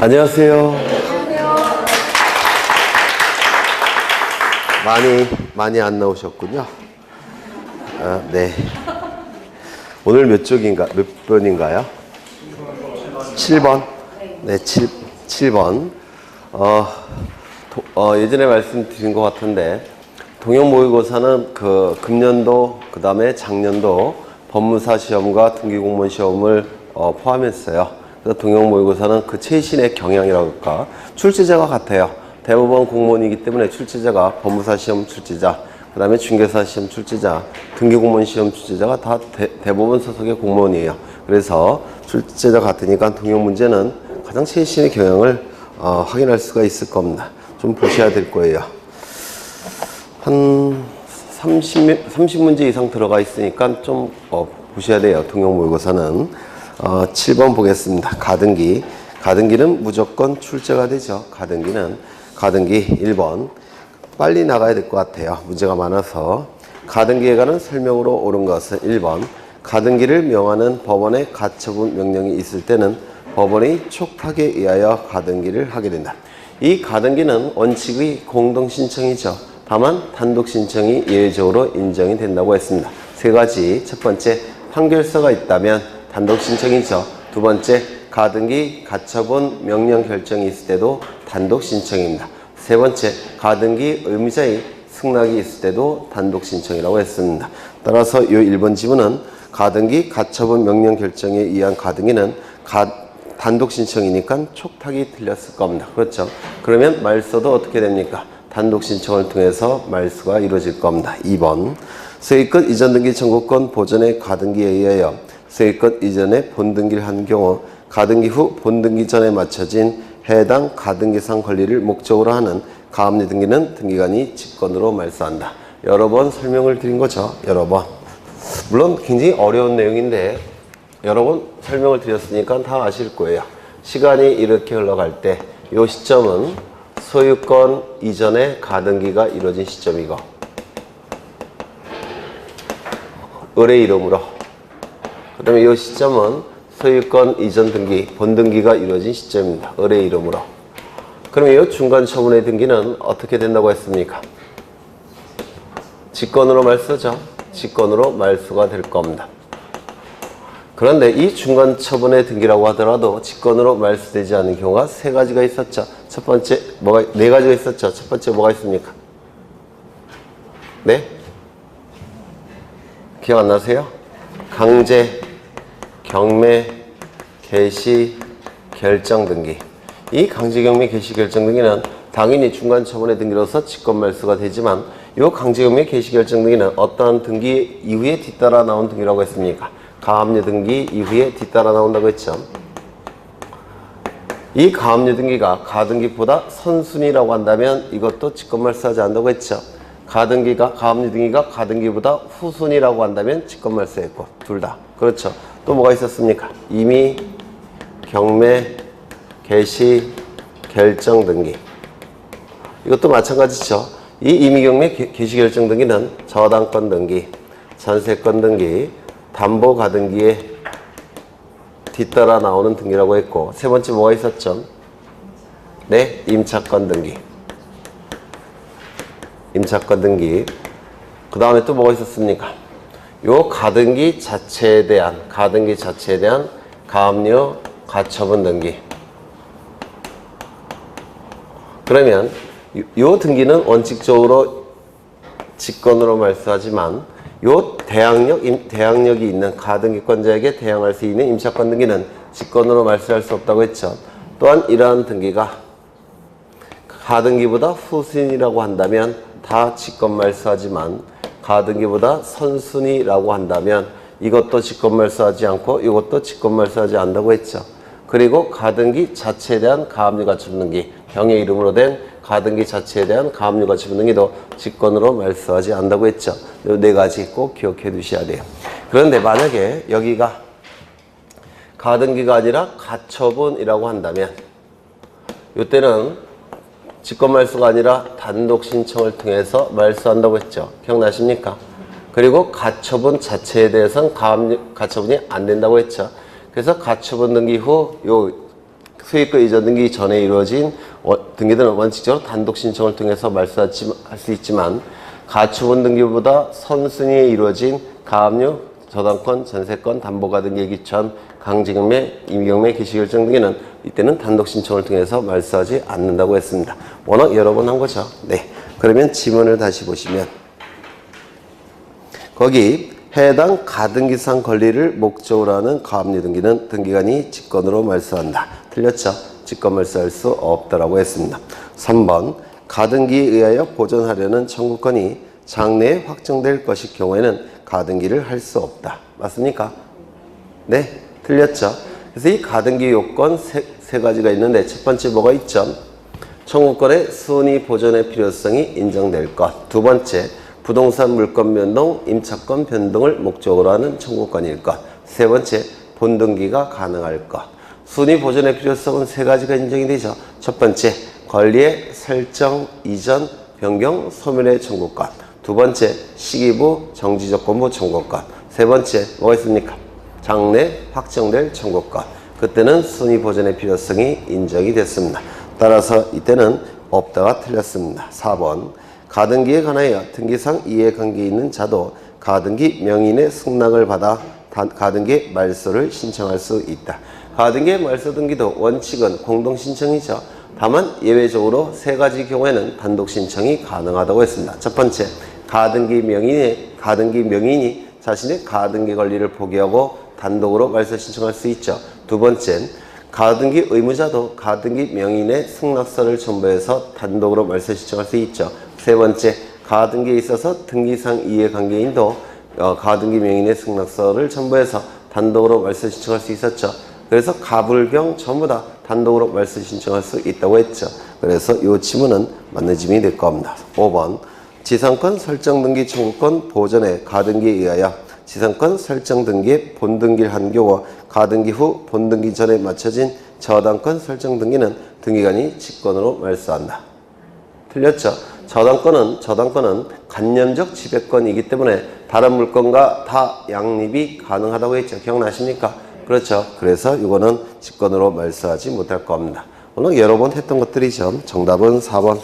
안녕하세요. 많이 안 나오셨군요. 네. 오늘 몇 번인가요? 7번? 네, 7번. 예전에 말씀드린 것 같은데, 동형 모의고사는 금년도, 그 다음에 작년도 법무사 시험과 등기공무원 시험을 포함했어요. 그래서 동형 모의고사는 그 최신의 경향이라고 할까, 출제자가 같아요. 대법원 공무원이기 때문에 출제자가 법무사 시험 출제자, 그 다음에 중개사 시험 출제자, 등기공무원 시험 출제자가 다 대법원 소속의 공무원이에요. 그래서 출제자 같으니까 동형 문제는 가장 최신의 경향을 확인할 수가 있을 겁니다. 좀 보셔야 될 거예요. 한 30문제 이상 들어가 있으니까 좀 보셔야 돼요. 동형 모의고사는. 7번 보겠습니다. 가등기. 가등기는 무조건 출제가 되죠. 가등기 1번. 빨리 나가야 될 것 같아요. 문제가 많아서. 가등기에 관한 설명으로 옳은 것은 1번. 가등기를 명하는 법원의 가처분 명령이 있을 때는 법원의 촉탁에 의하여 가등기를 하게 된다. 이 가등기는 원칙의 공동신청이죠. 다만 단독신청이 예외적으로 인정이 된다고 했습니다. 세 가지. 첫 번째, 판결서가 있다면 단독신청이죠. 두 번째, 가등기, 가처분, 명령 결정이 있을 때도 단독신청입니다. 세 번째, 가등기 의무자의 승낙이 있을 때도 단독신청이라고 했습니다. 따라서 이 1번 지문은 가등기, 가처분, 명령 결정에 의한 가등기는 단독신청이니까 촉탁이 틀렸을 겁니다. 그렇죠? 그러면 말소도 어떻게 됩니까? 단독신청을 통해서 말소가 이루어질 겁니다. 2번. 소유권 이전 등기 청구권 보전의 가등기에 의하여 소유권 이전에 본등기를 한 경우 가등기 후 본등기 전에 맞춰진 해당 가등기상 권리를 목적으로 하는 가압류 등기는 등기관이 직권으로 말소한다. 여러 번 설명을 드린 거죠. 여러 번. 물론 굉장히 어려운 내용인데 여러 번 설명을 드렸으니까 다 아실 거예요. 시간이 이렇게 흘러갈 때 이 시점은 소유권 이전에 가등기가 이루어진 시점이고 을의 이름으로, 그 다음에 이 시점은 소유권 이전 등기, 본등기가 이루어진 시점입니다. 을의 이름으로. 그럼 이 중간 처분의 등기는 어떻게 된다고 했습니까? 직권으로 말소죠. 직권으로 말소가 될 겁니다. 그런데 이 중간 처분의 등기라고 하더라도 직권으로 말소되지 않는 경우가 세 가지가 있었죠. 첫 번째, 네 가지가 있었죠. 첫 번째 뭐가 있습니까? 네? 기억 안 나세요? 강제, 경매, 개시, 결정 등기. 이 강제, 경매, 개시, 결정 등기는 당연히 중간 처분의 등기로서 직권 말소가 되지만 이 강제, 경매, 개시, 결정 등기는 어떠한 등기 이후에 뒤따라 나온 등기라고 했습니까? 가압류 등기 이후에 뒤따라 나온다고 했죠. 이 가압류 등기가 가등기보다 선순위라고 한다면 이것도 직권 말소하지 않는다고 했죠. 가압류 등기가 가등기보다 후순위라고 한다면 직권 말소했고, 둘 다. 그렇죠. 또 뭐가 있었습니까? 임의, 경매, 개시, 결정 등기. 이것도 마찬가지죠. 이 임의, 경매, 개시, 결정 등기는 저당권 등기, 전세권 등기, 담보 가등기에 뒤따라 나오는 등기라고 했고, 세 번째 뭐가 있었죠? 네, 임차권 등기. 임차권 등기. 그 다음에 또 뭐가 있었습니까? 요 가등기 자체에 대한 가압류 가처분 등기. 그러면 요 등기는 원칙적으로 직권으로 말소하지만 요 대항력이 있는 가등기권자에게 대항할 수 있는 임차권 등기는 직권으로 말소할 수 없다고 했죠. 또한 이러한 등기가 가등기보다 후순위라고 한다면 다 직권 말소하지만 가등기보다 선순위라고 한다면 이것도 직권 말소하지 않고 이것도 직권 말소하지 않는다고 했죠. 그리고 가등기 자체에 대한 가압류 가처분 등기, 병의 이름으로 된 가등기 자체에 대한 가압류 가처분 등기도 직권으로 말소하지 않는다고 했죠. 이 네 가지 꼭 기억해 두셔야 돼요. 그런데 만약에 여기가 가등기가 아니라 가처분이라고 한다면 이때는 직권 말소가 아니라 단독 신청을 통해서 말소한다고 했죠. 기억나십니까? 그리고 가처분 자체에 대해서는 가처분이 안 된다고 했죠. 그래서 가처분 등기 후 요 소유권 이전 등기 전에 이루어진 등기들은 원칙적으로 단독 신청을 통해서 말소할 수 있지만 가처분 등기보다 선순위에 이루어진 가압류, 저당권, 전세권, 담보가 등기에 기초한 강제경매, 임의경매, 개시결정 등기는 이때는 단독 신청을 통해서 말소하지 않는다고 했습니다. 워낙 여러 번 한 거죠. 네. 그러면 지문을 다시 보시면 거기 해당 가등기상 권리를 목적으로 하는 가압류 등기는 등기관이 직권으로 말소한다. 틀렸죠? 직권 말소할 수 없다라고 했습니다. 3번 가등기에 의하여 보존하려는 청구권이 장래에 확정될 것일 경우에는 가등기를 할 수 없다. 맞습니까? 네, 틀렸죠? 그래서 이 가등기 요건 세 가지가 있는데 첫 번째 뭐가 있죠? 청구권의 순위 보존의 필요성이 인정될 것. 두 번째, 부동산 물권 변동, 임차권 변동을 목적으로 하는 청구권일 것. 세 번째, 본등기가 가능할 것. 순위 보존의 필요성은 세 가지가 인정이 되죠. 첫 번째, 권리의 설정, 이전, 변경, 소멸의 청구권. 두 번째, 시기부, 정지조건부 청구권. 세 번째, 뭐가 있습니까? 장래 확정될 청구권. 그때는 순위 보존의 필요성이 인정이 됐습니다. 따라서 이때는 없다가 틀렸습니다. 4번 가등기에 관하여 등기상 이해관계에 있는 자도 가등기 명인의 승낙을 받아 가등기 말소를 신청할 수 있다. 가등기 말소 등기도 원칙은 공동신청이죠. 다만 예외적으로 세 가지 경우에는 단독 신청이 가능하다고 했습니다. 첫 번째, 가등기 명인이 자신의 가등기 권리를 포기하고 단독으로 말소 신청할 수 있죠. 두 번째, 가등기 의무자도 가등기 명인의 승낙서를 첨부해서 단독으로 말소 신청할 수 있죠. 세 번째, 가등기에 있어서 등기상 이해관계인도 가등기 명인의 승낙서를 첨부해서 단독으로 말소 신청할 수 있었죠. 그래서 가불경 전부 다 단독으로 말소 신청할 수 있다고 했죠. 그래서 이 지문은 맞는 지문이 될 겁니다. 5번 지상권 설정 등기 청구권 보전의 가등기에 의하여 지상권 설정 등기의 본등기를 한 경우 가등기 후 본등기 전에 맞춰진 저당권 설정 등기는 등기관이 직권으로 말소한다. 틀렸죠? 저당권은 관념적 지배권이기 때문에 다른 물건과 다 양립이 가능하다고 했죠. 기억나십니까? 그렇죠. 그래서 이거는 직권으로 말소하지 못할 겁니다. 오늘 여러 번 했던 것들이죠. 정답은 4번.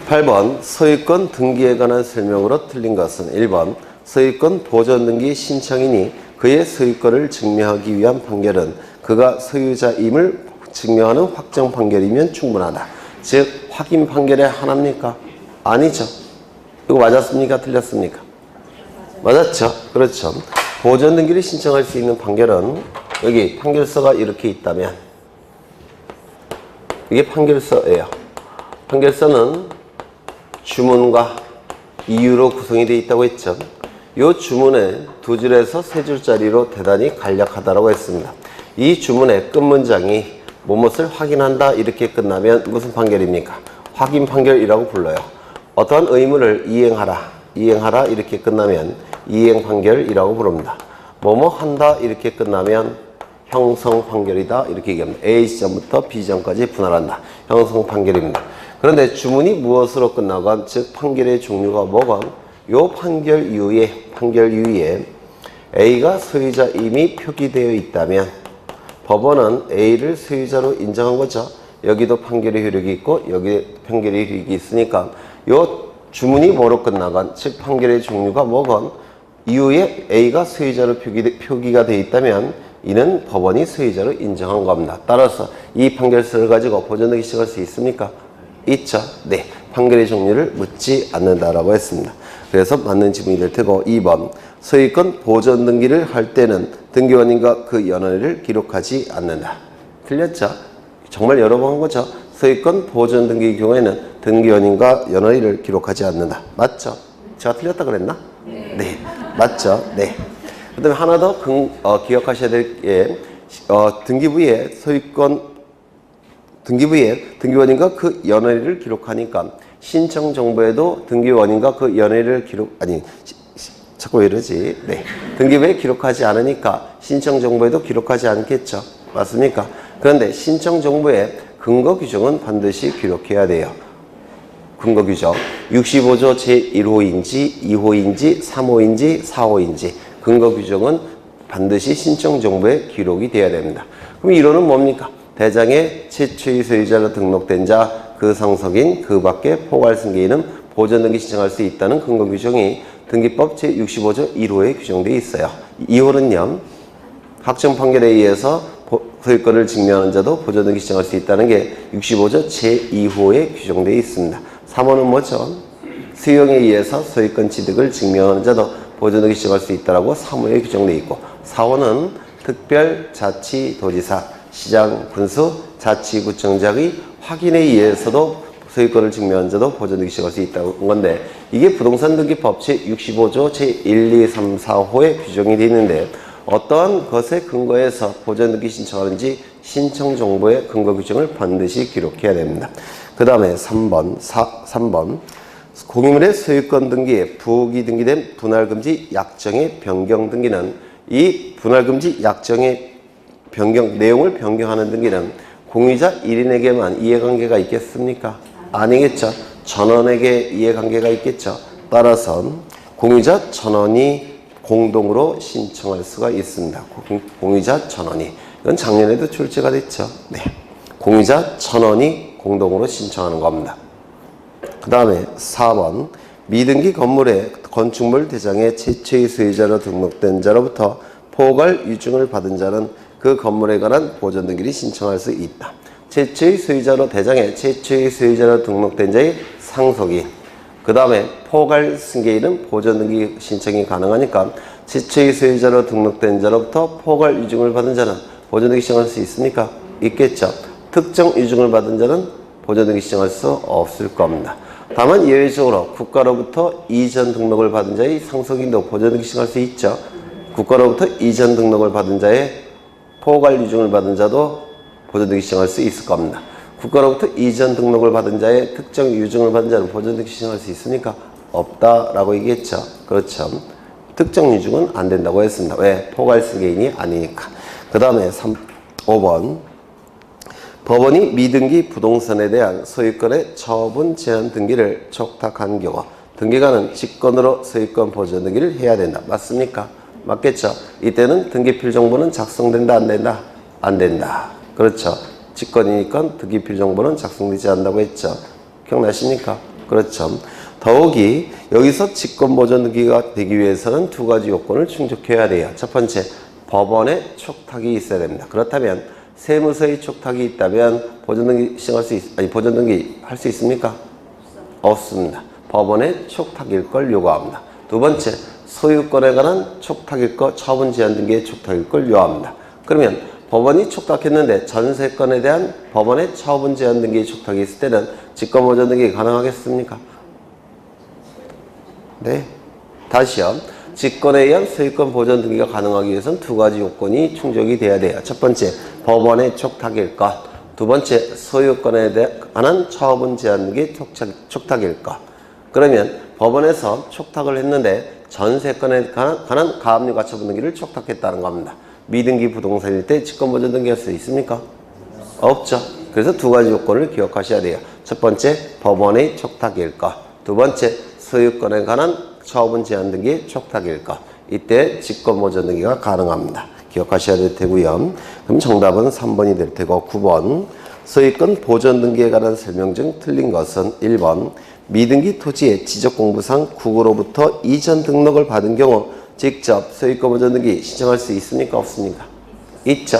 8번 소유권 등기에 관한 설명으로 틀린 것은 1번 소유권 보존 등기 신청인이 그의 소유권을 증명하기 위한 판결은 그가 소유자임을 증명하는 확정 판결이면 충분하다. 즉 확인 판결의 하나입니까? 아니죠. 이거 맞았습니까? 틀렸습니까? 맞았죠. 그렇죠. 보존 등기를 신청할 수 있는 판결은 여기 판결서가 이렇게 있다면 이게 판결서예요. 판결서는 주문과 이유로 구성이 되어 있다고 했죠. 이 주문에 두 줄에서 세 줄짜리로 대단히 간략하다고 했습니다. 이 주문의 끝문장이 무엇을 확인한다 이렇게 끝나면 무슨 판결입니까? 확인 판결이라고 불러요. 어떠한 의무를 이행하라 이렇게 끝나면 이행 판결이라고 부릅니다. 뭐뭐 한다 이렇게 끝나면 형성 판결이다 이렇게 얘기합니다. A 지점부터 B 지점까지 분할한다. 형성 판결입니다. 그런데 주문이 무엇으로 끝나건 즉 판결의 종류가 뭐건 요 판결 이후에 A가 소유자임이 표기되어 있다면 법원은 A를 소유자로 인정한 거죠. 여기도 판결의 효력이 있고 여기 판결의 효력이 있으니까 요 주문이 뭐로 끝나건 즉 판결의 종류가 뭐건 이후에 A가 소유자로 표기가 되어 있다면 이는 법원이 소유자로 인정한 겁니다. 따라서 이 판결서를 가지고 보존등기 시작할 수 있습니까? 있죠. 네. 판결의 종류를 묻지 않는다라고 했습니다. 그래서 맞는 지문이 될 테고 2번 소유권 보존 등기를 할 때는 등기원인과 그 연원을 기록하지 않는다. 틀렸죠? 정말 여러 번 한 거죠. 소유권 보존 등기의 경우에는 등기원인과 연원을 기록하지 않는다. 맞죠? 제가 틀렸다 그랬나? 네. 맞죠? 네. 그 다음에 하나 더 기억하셔야 될 게 등기부에 등기원인과 그 연회를 기록하니까 신청 정보에도 등기원인과 그 연회를 자꾸 왜 이러지? 네. 등기부에 기록하지 않으니까 신청 정보에도 기록하지 않겠죠. 맞습니까? 그런데 신청 정보에 근거 규정은 반드시 기록해야 돼요. 근거 규정 65조 제1호인지 2호인지 3호인지 4호인지 근거 규정은 반드시 신청 정보에 기록이 돼야 됩니다. 그럼 1호는 뭡니까? 대장에 최초의 소유자로 등록된 자, 그 상속인, 그 밖에 포괄 승계인은 보존 등기 신청할 수 있다는 근거 규정이 등기법 제65조 1호에 규정되어 있어요. 2호는요, 확정 판결에 의해서 소유권을 증명하는 자도 보존 등기 신청할 수 있다는 게 65조 제2호에 규정되어 있습니다. 3호는 뭐죠? 수용에 의해서 소유권 취득을 증명하는 자도 보존 등기 신청할 수 있다라고 3호에 규정되어 있고, 4호는 특별 자치도지사, 시장, 군수, 자치구청장의 확인에 의해서도 소유권을 증명한 자도 보존 등기 신청할 수 있다는 건데, 이게 부동산 등기법 제65조 제1, 2, 3, 4호에 규정이 되어 있는데, 어떠한 것에 근거해서 보존 등기 신청하는지 신청 정보의 근거 규정을 반드시 기록해야 됩니다. 그 다음에 3번 공유물의 소유권 등기에 부기 등기된 분할금지 약정의 변경 등기는, 이 분할금지 약정의 내용을 변경하는 등기는 공유자 1인에게만 이해관계가 있겠습니까? 아니겠죠. 전원에게 이해관계가 있겠죠. 따라서 공유자 전원이 공동으로 신청할 수가 있습니다. 공유자 전원이. 이건 작년에도 출제가 됐죠. 네. 공유자 전원이 공동으로 신청하는 겁니다. 그 다음에 4번 미등기 건물의 건축물 대장에 최초의 소유자로 등록된 자로부터 포괄 유증을 받은 자는 그 건물에 관한 보존 등기를 신청할 수 있다. 최초의 소유자로 대장에 최초의 소유자로 등록된 자의 상속인, 그 다음에 포괄 승계인은 보존 등기 신청이 가능하니까 최초의 소유자로 등록된 자로부터 포괄 유증을 받은 자는 보존 등기 신청할 수 있습니까? 있겠죠. 특정 유증을 받은 자는 보존 등기 신청할 수 없을 겁니다. 다만 예외적으로 국가로부터 이전 등록을 받은 자의 상속인도 보존 등기 신청할 수 있죠. 국가로부터 이전 등록을 받은 자의 포괄 유증을 받은 자도 보존 등기 신청할 수 있을 겁니다. 국가로부터 이전 등록을 받은 자의 특정 유증을 받은 자는 보존 등기 신청할 수 있습니까? 없다라고 얘기했죠. 그렇죠. 특정 유증은 안 된다고 했습니다. 왜? 포괄 승계인이 아니니까. 그 다음에 5번 법원이 미등기 부동산에 대한 소유권의 처분 제한 등기를 촉탁한 경우 등기관은 직권으로 소유권 보존 등기를 해야 된다. 맞습니까? 맞겠죠. 이때는 등기필 정보는 작성된다, 안 된다? 안 된다. 그렇죠. 직권이니까 등기필 정보는 작성되지 않는다고 했죠. 기억나십니까? 그렇죠. 더욱이 여기서 직권 보존 등기가 되기 위해서는 두 가지 요건을 충족해야 돼요. 첫 번째, 법원의 촉탁이 있어야 됩니다. 그렇다면 세무서의 촉탁이 있다면 보존 등기 시행할 수 보존 등기 할 수 있습니까? 없습니다. 법원의 촉탁일 걸 요구합니다. 두 번째, 소유권에 관한 촉탁일 거, 처분 제한 등기의 촉탁일 걸 요구합니다. 그러면 법원이 촉탁했는데 전세권에 대한 법원의 처분 제한 등기의 촉탁이 있을 때는 직권 보존 등기 가능하겠습니까? 네. 다시요. 직권에 의한 소유권 보존 등기가 가능하기 위해서는 두 가지 요건이 충족이 돼야 돼요. 첫 번째, 법원의 촉탁일 것. 두 번째, 소유권에 관한 처분 제한 등기 촉탁일 것. 그러면 법원에서 촉탁을 했는데 전세권에 관한 가압류 가처분 등기를 촉탁했다는 겁니다. 미등기 부동산일 때 직권 보존 등기할 수 있습니까? 없죠. 그래서 두 가지 요건을 기억하셔야 돼요. 첫 번째, 법원의 촉탁일 것. 두 번째, 소유권에 관한 처분 제한 등기의 촉탁일 것. 이때 직권 보존 등기가 가능합니다. 기억하셔야 될 테고요. 그럼 정답은 3번이 될 테고 9번 소유권 보존 등기에 관한 설명 중 틀린 것은 1번 미등기 토지의 지적공부상 국으로부터 이전 등록을 받은 경우 직접 소유권 보존 등기 신청할 수 있습니까? 없습니까? 있죠.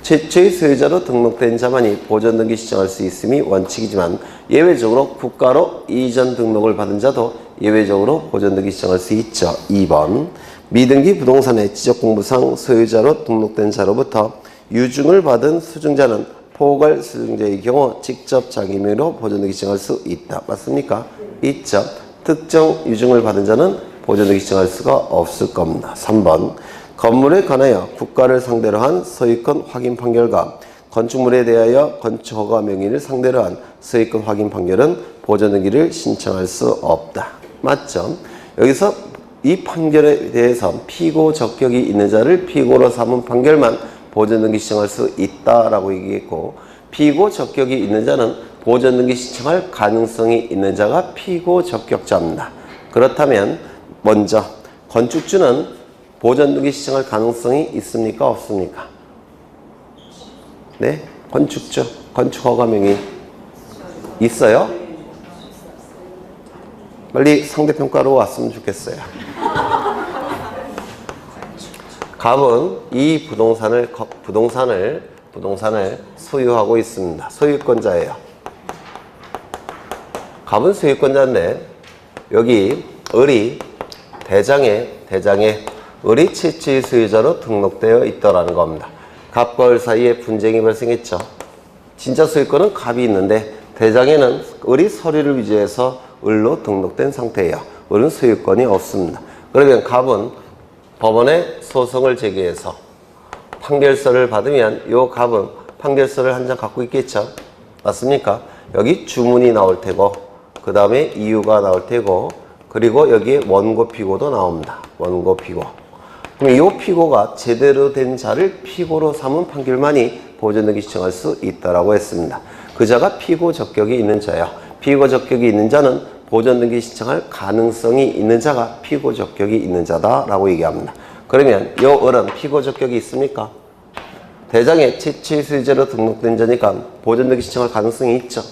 최초의 소유자로 등록된 자만이 보존 등기 신청할 수 있음이 원칙이지만 예외적으로 국가로 이전 등록을 받은 자도 예외적으로 보존 등기 신청할 수 있죠. 2번 미등기 부동산의 지적공부상 소유자로 등록된 자로부터 유증을 받은 수증자는 포괄 수증자의 경우 직접 자기 명의로 보존 등기 신청할 수 있다. 맞습니까? 있죠. 특정 유증을 받은 자는 보존 등기 신청할 수가 없을 겁니다. 3번 건물에 관하여 국가를 상대로 한 소유권 확인 판결과 건축물에 대하여 건축허가 명의를 상대로 한 소유권 확인 판결은 보존 등기를 신청할 수 없다. 맞죠? 여기서 이 판결에 대해서 피고 적격이 있는 자를 피고로 삼은 판결만 보존 등기 신청할 수 있다라고 얘기했고, 피고 적격이 있는 자는 보존 등기 신청할 가능성이 있는 자가 피고 적격자입니다. 그렇다면 먼저 건축주는 보전등기 신청할 가능성이 있습니까? 없습니까? 네? 건축주, 건축허가명이 있어요? 빨리 상대평가로 왔으면 좋겠어요. 갑은 이 부동산을 소유하고 있습니다. 소유권자예요. 갑은 소유권자인데 여기 을이 대장에 을이 채취 소유자로 등록되어 있더라는 겁니다. 갑과 을 사이에 분쟁이 발생했죠. 진짜 소유권은 갑이 있는데 대장에는 을이 서류를 위조해서 을로 등록된 상태예요. 을은 소유권이 없습니다. 그러면 갑은 법원에 소송을 제기해서 판결서를 받으면 요 갑은 판결서를 한 장 갖고 있겠죠. 맞습니까? 여기 주문이 나올 테고 그 다음에 이유가 나올 테고 그리고 여기에 원고 피고도 나옵니다. 원고 피고. 그럼 이 피고가 제대로 된 자를 피고로 삼은 판결만이 보전등기 신청할 수 있다라고 했습니다. 그 자가 피고 적격이 있는 자예요. 피고 적격이 있는 자는 보전등기 신청할 가능성이 있는 자가 피고 적격이 있는 자다라고 얘기합니다. 그러면 이 을은 피고 적격이 있습니까? 대장에 채취 소유자로 등록된 자니까 보전등기 신청할 가능성이 있죠.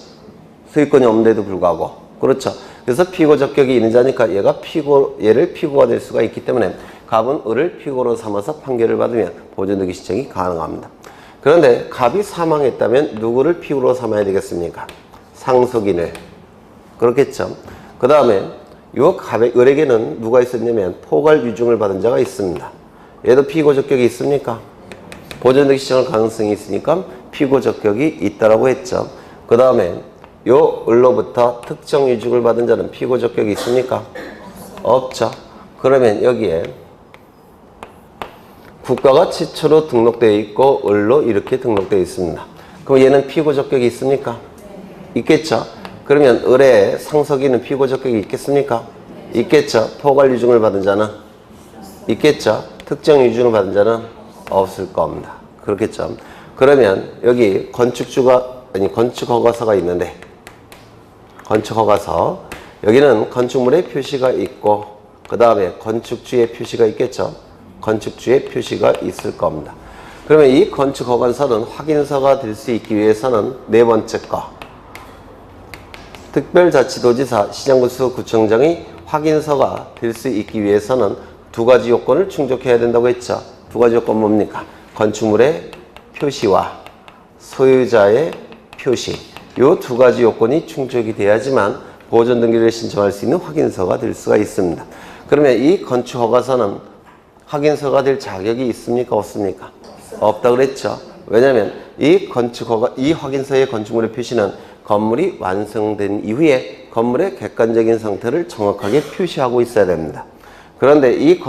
소유권이 없는데도 불구하고. 그렇죠. 그래서 피고 적격이 있는 자니까 얘를 피고가 될 수가 있기 때문에 갑은 을을 피고로 삼아서 판결을 받으면 보전등기 신청이 가능합니다. 그런데 갑이 사망했다면 누구를 피고로 삼아야 되겠습니까? 상속인을. 그렇겠죠. 그 다음에 요 을에게는 누가 있었냐면 포괄 유증을 받은 자가 있습니다. 얘도 피고 적격이 있습니까? 보전등기 신청할 가능성이 있으니까 피고 적격이 있다라고 했죠. 그 다음에 요 을로부터 특정 유증을 받은 자는 피고 적격이 있습니까? 없죠. 그러면 여기에 국가가 최초로 등록되어 있고 을로 이렇게 등록되어 있습니다. 그럼 얘는 피고 적격이 있습니까? 있겠죠. 그러면 을의 상속인은 피고 적격이 있겠습니까? 있겠죠. 포괄 유증을 받은 자는 있겠죠. 특정 유증을 받은 자는 없을 겁니다. 그렇겠죠. 그러면 여기 건축허가서가 있는데 건축허가서 여기는 건축물의 표시가 있고 그 다음에 건축주의 표시가 있겠죠. 건축주의 표시가 있을 겁니다. 그러면 이 건축허가서는 확인서가 될 수 있기 위해서는 네 번째 거 특별자치도지사, 시장군수, 구청장이 확인서가 될 수 있기 위해서는 두 가지 요건을 충족해야 된다고 했죠. 두 가지 요건 뭡니까? 건축물의 표시와 소유자의 표시. 이 두 가지 요건이 충족이 돼야지만 보존등기를 신청할 수 있는 확인서가 될 수가 있습니다. 그러면 이 건축허가서는 확인서가 될 자격이 있습니까? 없습니까? 없다고 그랬죠. 왜냐하면 이 확인서의 건축물의 표시는 건물이 완성된 이후에 건물의 객관적인 상태를 정확하게 표시하고 있어야 됩니다. 그런데 이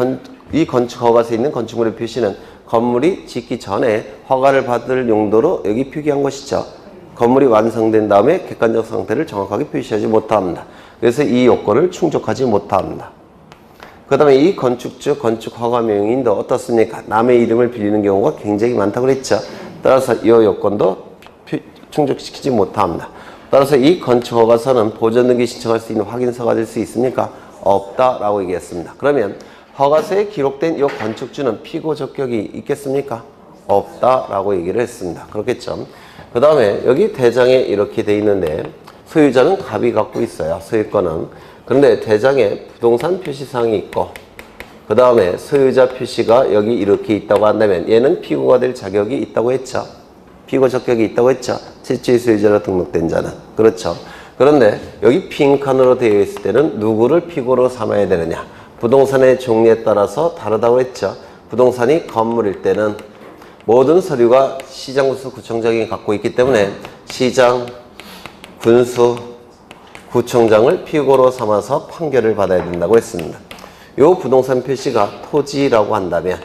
건축허가서에 있는 건축물의 표시는 건물이 짓기 전에 허가를 받을 용도로 여기 표기한 것이죠. 건물이 완성된 다음에 객관적 상태를 정확하게 표시하지 못합니다. 그래서 이 요건을 충족하지 못합니다. 그 다음에 이 건축주, 건축허가명인도 어떻습니까? 남의 이름을 빌리는 경우가 굉장히 많다고 그랬죠. 따라서 이 요건도 충족시키지 못합니다. 따라서 이 건축허가서는 보존등기 신청할 수 있는 확인서가 될 수 있습니까? 없다라고 얘기했습니다. 그러면 허가서에 기록된 이 건축주는 피고 적격이 있겠습니까? 없다라고 얘기를 했습니다. 그렇겠죠. 그 다음에 여기 대장에 이렇게 돼 있는데 소유자는 갑이 갖고 있어요. 소유권은. 그런데 대장에 부동산 표시사항이 있고 그 다음에 소유자 표시가 여기 이렇게 있다고 한다면 얘는 피고가 될 자격이 있다고 했죠. 피고 적격이 있다고 했죠. 채취 소유자로 등록된 자는. 그렇죠. 그런데 여기 빈칸으로 되어 있을 때는 누구를 피고로 삼아야 되느냐. 부동산의 종류에 따라서 다르다고 했죠. 부동산이 건물일 때는 모든 서류가 시장, 군수, 구청장이 갖고 있기 때문에 시장, 군수, 구청장을 피고로 삼아서 판결을 받아야 된다고 했습니다. 이 부동산 표시가 토지라고 한다면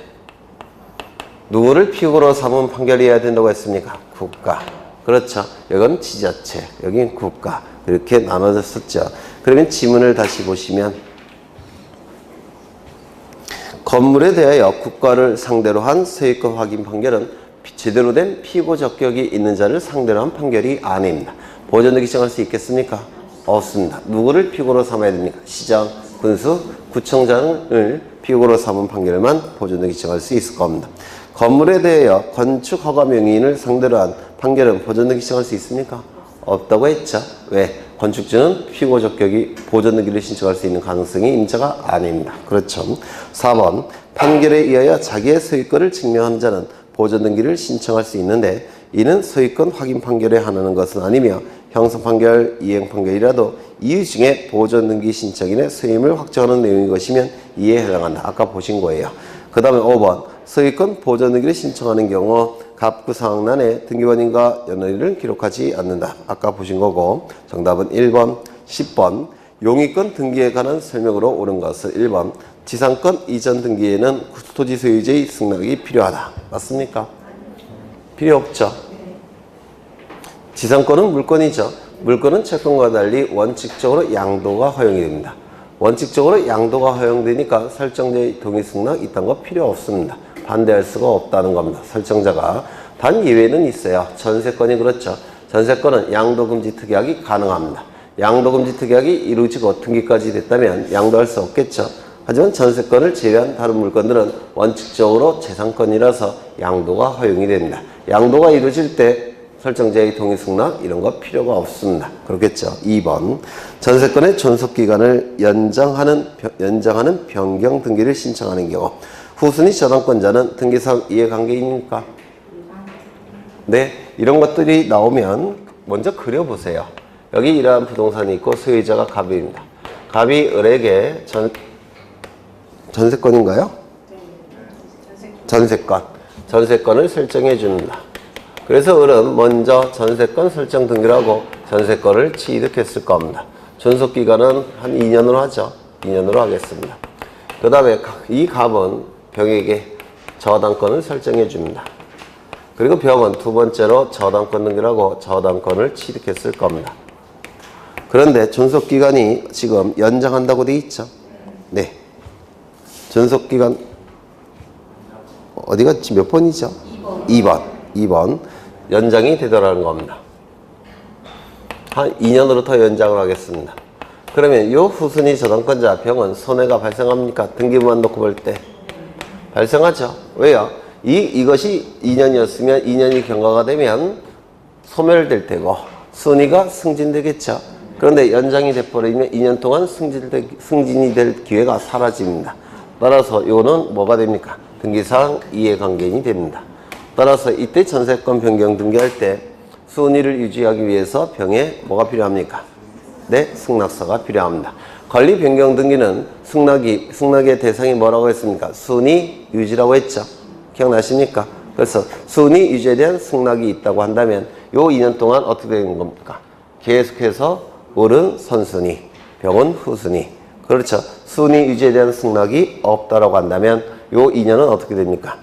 누구를 피고로 삼은 판결이 해야 된다고 했습니까? 국가. 그렇죠. 이건 지자체, 여긴 국가. 이렇게 나눠졌었죠. 그러면 지문을 다시 보시면 건물에 대하여 국가를 상대로 한 소유권 확인 판결은 제대로 된 피고 적격이 있는 자를 상대로 한 판결이 아닙니다. 보존등기 신청할 수 있겠습니까? 없습니다. 누구를 피고로 삼아야 됩니까? 시장, 군수, 구청장을 피고로 삼은 판결만 보존등기 신청할 수 있을 겁니다. 건물에 대하여 건축 허가 명의인을 상대로 한 판결은 보존등기 신청할 수 있습니까? 없다고 했죠. 왜? 건축주는 피고 적격이 보존등기를 신청할 수 있는 가능성이 임자가 아닙니다. 그렇죠. 4번 판결에 의하여 자기의 소유권을 증명한 자는 보존등기를 신청할 수 있는데 이는 소유권 확인 판결에 한하는 것은 아니며 형사판결, 이행판결이라도 이유 중에 보존등기 신청인의 소임을 확정하는 내용인 것이면 이에 해당한다. 아까 보신 거예요. 그 다음에 5번 소유권 보존등기를 신청하는 경우 갑구상란에 등기관인과 연원인을 기록하지 않는다. 아까 보신 거고 정답은 1번, 10번 용의권 등기에 관한 설명으로 옳은 것은 1번 지상권 이전 등기에는 토지 소유자의 승낙이 필요하다. 맞습니까? 필요 없죠. 지상권은 물권이죠. 물권은 채권과 달리 원칙적으로 양도가 허용이 됩니다. 원칙적으로 양도가 허용되니까 설정자의 동의 승낙 이딴 거 필요 없습니다. 반대할 수가 없다는 겁니다. 설정자가. 단 예외는 있어요. 전세권이 그렇죠. 전세권은 양도금지 특약이 가능합니다. 양도금지 특약이 이루어지고 등기까지 됐다면 양도할 수 없겠죠. 하지만 전세권을 제외한 다른 물건들은 원칙적으로 재산권이라서 양도가 허용이 됩니다. 양도가 이루어질 때 설정자의 동의 승낙 이런 거 필요가 없습니다. 그렇겠죠. 2번 전세권의 존속기간을 연장하는 변경 등기를 신청하는 경우 후순위 저당권자는 등기상 이해관계인입니까? 네, 이런 것들이 나오면 먼저 그려보세요. 여기 이러한 부동산이 있고 소유자가 갑입니다. 갑이 을에게 전세권인가요? 전세권을 설정해 줍니다. 그래서 을은 먼저 전세권 설정 등기를 하고 전세권을 취득했을 겁니다. 존속기간은 한 2년으로 하죠. 2년으로 하겠습니다. 그 다음에 이 갑은 병에게 저당권을 설정해 줍니다. 그리고 병은 두 번째로 저당권 등기를 하고 저당권을 취득했을 겁니다. 그런데 존속기간이 지금 연장한다고 돼 있죠. 네. 존속기간 어디가 몇 번이죠? 2번 연장이 되더라는 겁니다. 한 2년으로 더 연장을 하겠습니다. 그러면 이 후순위 저당권자 병은 손해가 발생합니까? 등기부만 놓고 볼 때 발생하죠. 왜요? 이것이 2년이었으면 2년이 경과가 되면 소멸될 테고 순위가 승진되겠죠. 그런데 연장이 돼버리면 2년 동안 승진이 될 기회가 사라집니다. 따라서 이거는 뭐가 됩니까? 등기상 이해관계인이 됩니다. 따라서 이때 전세권 변경 등기할 때 순위를 유지하기 위해서 병에 뭐가 필요합니까? 네, 승낙서가 필요합니다. 권리 변경 등기는 승낙의 대상이 뭐라고 했습니까? 순위 유지라고 했죠. 기억나십니까? 그래서 순위 유지에 대한 승낙이 있다고 한다면 요 2년 동안 어떻게 되는 겁니까? 계속해서 을은 선순위, 병은 후순위. 그렇죠. 순위 유지에 대한 승낙이 없다라고 한다면 요 2년은 어떻게 됩니까?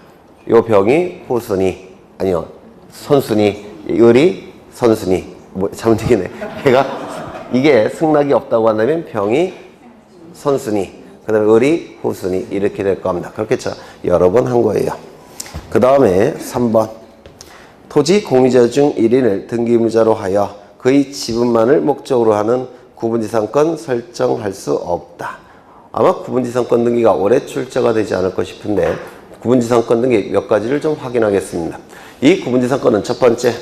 요 병이 후순위, 아니요, 선순위, 을이 선순위. 잘못 얘기네. 이게 승낙이 없다고 한다면 병이 선순위, 그 다음에 을이 후순위 이렇게 될 겁니다. 그렇겠죠. 여러 번 한 거예요. 그 다음에 3번 토지 공유자 중 1인을 등기무자로 하여 그의 지분만을 목적으로 하는 구분지상권 설정할 수 없다. 아마 구분지상권 등기가 올해 출제가 되지 않을까 싶은데 구분지상권 등기 몇 가지를 좀 확인하겠습니다. 이 구분지상권은 첫 번째,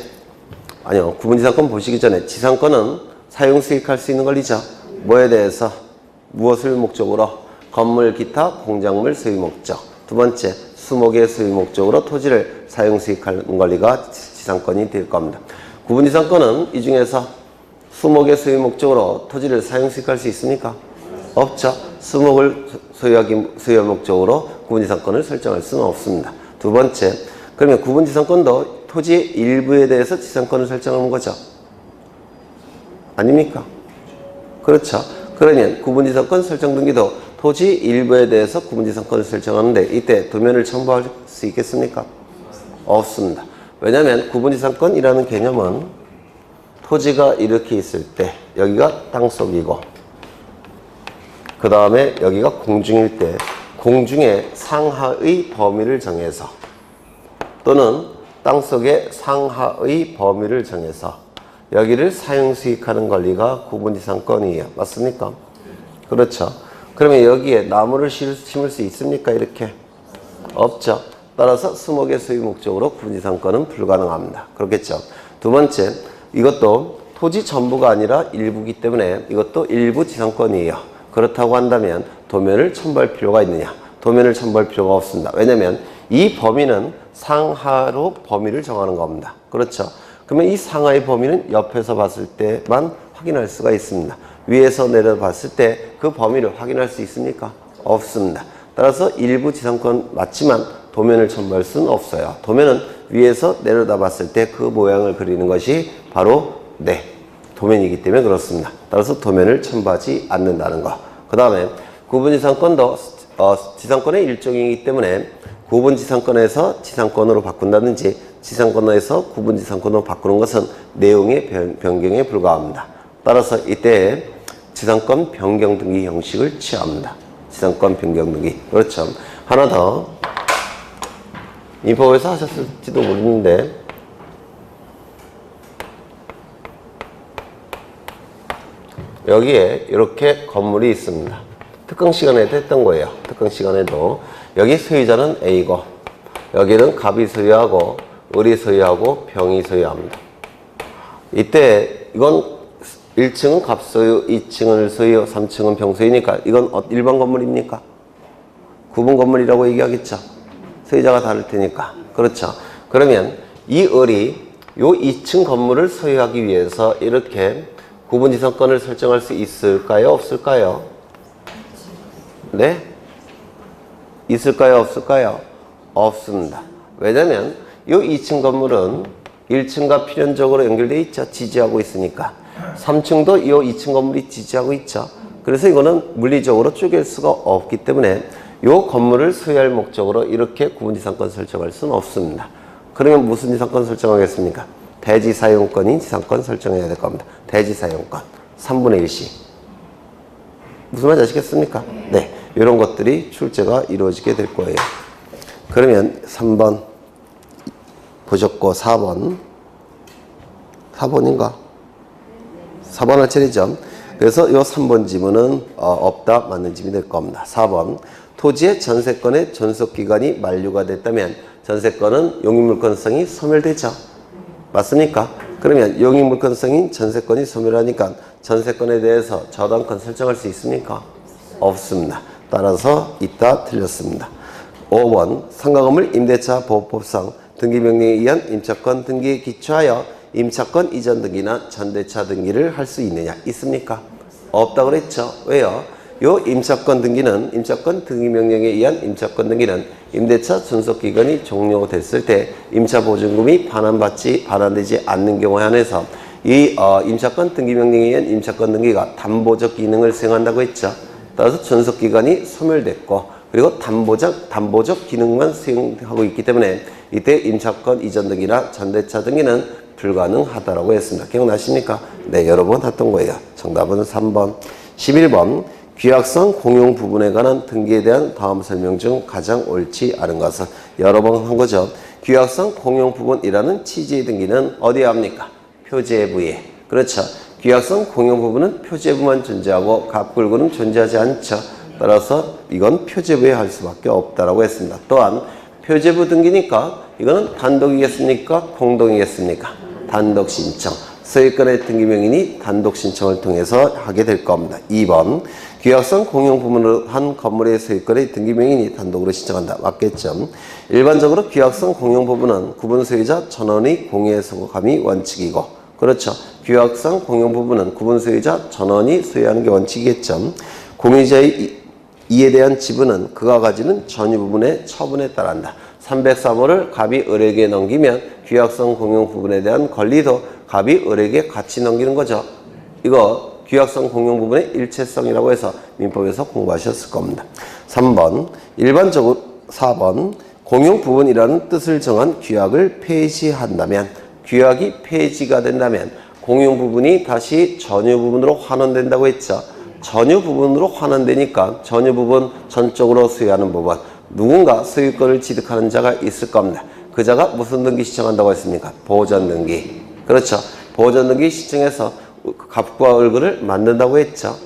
구분지상권 보시기 전에 지상권은 사용 수익할 수 있는 권리죠. 뭐에 대해서? 무엇을 목적으로? 건물, 기타, 공작물 소유 목적. 두 번째, 수목의 소유 목적으로 토지를 사용 수익하는 권리가 지상권이 될 겁니다. 구분지상권은 이 중에서 수목의 소유 목적으로 토지를 사용 수익할 수 있습니까? 없죠. 수목을 소유할 목적으로 구분지상권을 설정할 수는 없습니다. 두 번째, 그러면 구분지상권도 토지의 일부에 대해서 지상권을 설정하는 거죠. 아닙니까? 그렇죠. 그러면 구분지상권 설정 등기도 토지 일부에 대해서 구분지상권을 설정하는데 이때 도면을 첨부할 수 있겠습니까? 없습니다. 왜냐하면 구분지상권이라는 개념은 토지가 이렇게 있을 때 여기가 땅속이고 그 다음에 여기가 공중일 때 공중의 상하의 범위를 정해서 또는 땅속의 상하의 범위를 정해서 여기를 사용 수익하는 권리가 구분지상권이에요. 맞습니까? 그렇죠. 그러면 여기에 나무를 심을 수 있습니까? 이렇게? 없죠. 따라서 수목의 소유 목적으로 구분지상권은 불가능합니다. 그렇겠죠. 두 번째, 이것도 토지 전부가 아니라 일부기 때문에 이것도 일부 지상권이에요. 그렇다고 한다면 도면을 첨부할 필요가 있느냐? 도면을 첨부할 필요가 없습니다. 왜냐하면 이 범위는 상하로 범위를 정하는 겁니다. 그렇죠. 그러면 이 상하의 범위는 옆에서 봤을 때만 확인할 수가 있습니다. 위에서 내려봤을 때 그 범위를 확인할 수 있습니까? 없습니다. 따라서 일부 지상권 맞지만 도면을 첨부할 수는 없어요. 도면은 위에서 내려다 봤을 때 그 모양을 그리는 것이 바로 도면이기 때문에 그렇습니다. 따라서 도면을 첨부하지 않는다는 거. 그 다음에 구분지상권도 지상권의 일종이기 때문에 구분지상권에서 지상권으로 바꾼다든지 지상권에서 구분지상권으로 바꾸는 것은 내용의 변경에 불과합니다. 따라서 이때 지상권 변경 등기 형식을 취합니다. 지상권 변경 등기. 그렇죠. 하나 더. 인포에서 하셨을지도 모르는데 여기에 이렇게 건물이 있습니다. 특강 시간에도 했던 거예요. 특강 시간에도 여기 소유자는 A고 여기는 갑이 소유하고 을이 소유하고 병이 소유합니다. 이때 이건 1층은 갑 소유, 2층은 을 소유, 3층은 병 소유니까 이건 일반 건물입니까? 구분 건물이라고 얘기하겠죠. 소유자가 다를 테니까. 그렇죠. 그러면 이 을이 요 2층 건물을 소유하기 위해서 이렇게 구분지상권을 설정할 수 있을까요? 없을까요? 네? 있을까요? 없을까요? 없습니다. 왜냐면 이 2층 건물은 1층과 필연적으로 연결되어 있죠. 지지하고 있으니까. 3층도 이 2층 건물이 지지하고 있죠. 그래서 이거는 물리적으로 쪼갤 수가 없기 때문에 이 건물을 소유할 목적으로 이렇게 구분지상권 설정할 수는 없습니다. 그러면 무슨 지상권 설정하겠습니까? 대지사용권인 지상권 설정해야 될 겁니다. 대지사용권 3분의 1씩. 무슨 말인지 아시겠습니까? 네, 이런 것들이 출제가 이루어지게 될 거예요. 그러면 3번 보셨고 4번인가? 4번 할 차례죠. 그래서 이 3번 지문은 없다, 맞는 지문이 될 겁니다. 4번 토지의 전세권의 존속기간이 만료가 됐다면 전세권은 용익물권성이 소멸되죠. 맞습니까? 그러면 용익물권성인 전세권이 소멸하니까 전세권에 대해서 저당권 설정할 수 있습니까? 없습니다. 따라서 있다, 틀렸습니다. 5번 상가건물 임대차 보호법상 등기명령에 의한 임차권 등기에 기초하여 임차권 이전 등기나 전대차 등기를 할 수 있느냐? 있습니까? 없다고 그랬죠. 왜요? 요 임차권 등기는 임차권 등기명령에 의한 임차권 등기는 임대차 존속기간이 종료됐을 때 임차보증금이 반환되지 않는 경우에 한해서 이 임차권 등기명령에 의한 임차권 등기가 담보적 기능을 수행한다고 했죠. 따라서 존속기간이 소멸됐고 그리고 담보적 기능만 수행하고 있기 때문에 이때 임차권 이전 등기나 전대차 등기는 불가능하다라고 했습니다. 기억나십니까? 네, 여러 번 했던 거예요. 정답은 3번. 11번 규약성 공용 부분에 관한 등기에 대한 다음 설명 중 가장 옳지 않은 것은 여러 번 한 거죠. 규약성 공용 부분이라는 취지의 등기는 어디에 합니까? 표제부에. 그렇죠. 규약성 공용 부분은 표제부만 존재하고 갑굴구는 존재하지 않죠. 따라서 이건 표제부에 할 수밖에 없다라고 했습니다. 또한 표제부 등기니까 이거는 단독이겠습니까? 공동이겠습니까? 단독 신청. 소유권의 등기명인이 단독 신청을 통해서 하게 될 겁니다. 2번 규약성 공용 부분으로 한 건물의 소유권의 등기명인이 단독으로 신청한다. 맞겠죠? 일반적으로 규약성 공용 부분은 구분 소유자 전원의 공유에 소속함이 원칙이고 그렇죠. 규약성 공용 부분은 구분 소유자 전원이 소유하는 게 원칙이겠죠. 공유자의 이에 대한 지분은 그가 가지는 전유 부분의 처분에 따른다. 303호를 갑이 을에게 넘기면 규약성 공용 부분에 대한 권리도 갑이 을에게 같이 넘기는 거죠. 이거 규약성 공용 부분의 일체성이라고 해서 민법에서 공부하셨을 겁니다. 3번 일반적으로 4번 공용 부분이라는 뜻을 정한 규약을 폐지한다면 규약이 폐지가 된다면 공용 부분이 다시 전유 부분으로 환원된다고 했죠. 전유 부분으로 환원되니까 전유 부분 전적으로 소유하는 부분 누군가 소유권을 취득하는 자가 있을 겁니다. 그 자가 무슨 등기 신청한다고 했습니까? 보전 등기. 그렇죠. 보전 등기 신청해서 갑과 을을 만든다고 했죠.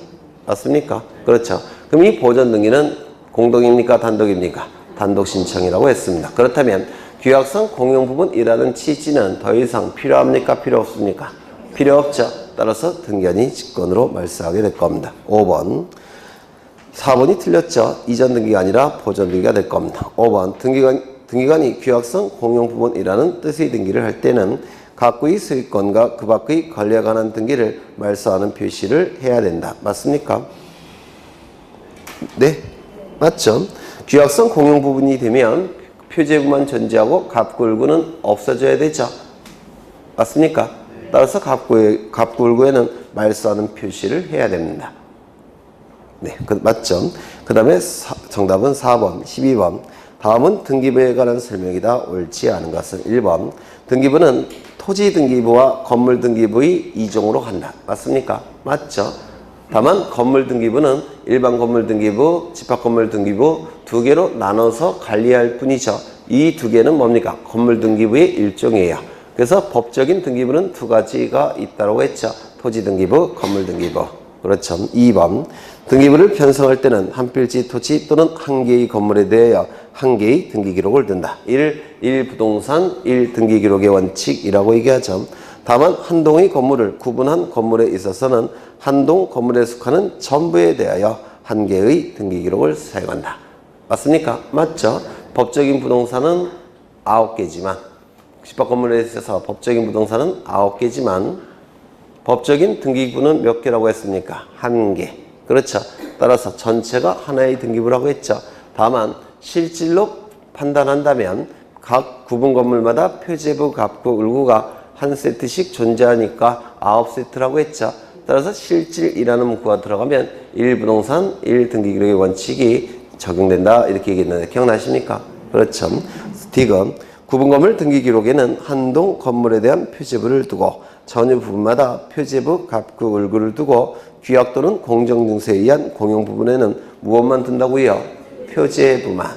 맞습니까? 그렇죠. 그럼 이 보전 등기는 공동입니까? 단독입니까? 단독 신청이라고 했습니다. 그렇다면 규약성 공용 부분이라는 취지는 더 이상 필요합니까? 필요 없습니까? 필요 없죠. 따라서 등기관이 직권으로 말소하게 될 겁니다. 5번. 4번이 틀렸죠. 이전 등기가 아니라 보전 등기가 될 겁니다. 5번. 등기관이 규약성 공용 부분이라는 뜻의 등기를 할 때는 각구의 소유권과 그 밖의 권리에 관한 등기를 말소하는 표시를 해야 된다. 맞습니까? 네, 맞죠? 규약성 공용 부분이 되면 표제부만 존재하고 갑구을구는 없어져야 되죠. 맞습니까? 따라서 갑구을구에는 말소하는 표시를 해야 됩니다. 네, 맞죠? 그 다음에 정답은 4번, 12번. 다음은 등기부에 관한 설명이다. 옳지 않은 것은 1번. 등기부는 토지 등기부와 건물 등기부의 이종으로 한다. 맞습니까? 맞죠? 다만 건물 등기부는 일반 건물 등기부, 집합 건물 등기부 두 개로 나눠서 관리할 뿐이죠. 이 두 개는 뭡니까? 건물 등기부의 일종이에요. 그래서 법적인 등기부는 두 가지가 있다고 했죠. 토지 등기부, 건물 등기부. 그렇죠. 2번. 등기부를 편성할 때는 한 필지 토지 또는 한 개의 건물에 대하여 한 개의 등기 기록을 든다. 1 부동산 1 등기 기록의 원칙이라고 얘기하죠. 다만 한 동의 건물을 구분한 건물에 있어서는 한 동 건물에 속하는 전부에 대하여 한 개의 등기 기록을 사용한다. 맞습니까? 맞죠? 법적인 부동산은 9개지만 집합 건물에 있어서 법적인 부동산은 9개지만 법적인 등기부는 몇 개라고 했습니까? 1개. 그렇죠. 따라서 전체가 하나의 등기부라고 했죠. 다만 실질로 판단한다면 각 구분 건물마다 표제부, 갑구, 을구가 한 세트씩 존재하니까 9세트라고 했죠. 따라서 실질이라는 문구가 들어가면 1부동산 1등기기록의 원칙이 적용된다 이렇게 얘기했는데 기억나십니까? 그렇죠. D금 구분 건물 등기 기록에는 한 동 건물에 대한 표제부를 두고 전유 부분마다 표제부, 갑구, 을구를 두고 규약 또는 공정증서에 의한 공용 부분에는 무엇만 둔다고요? 표제부만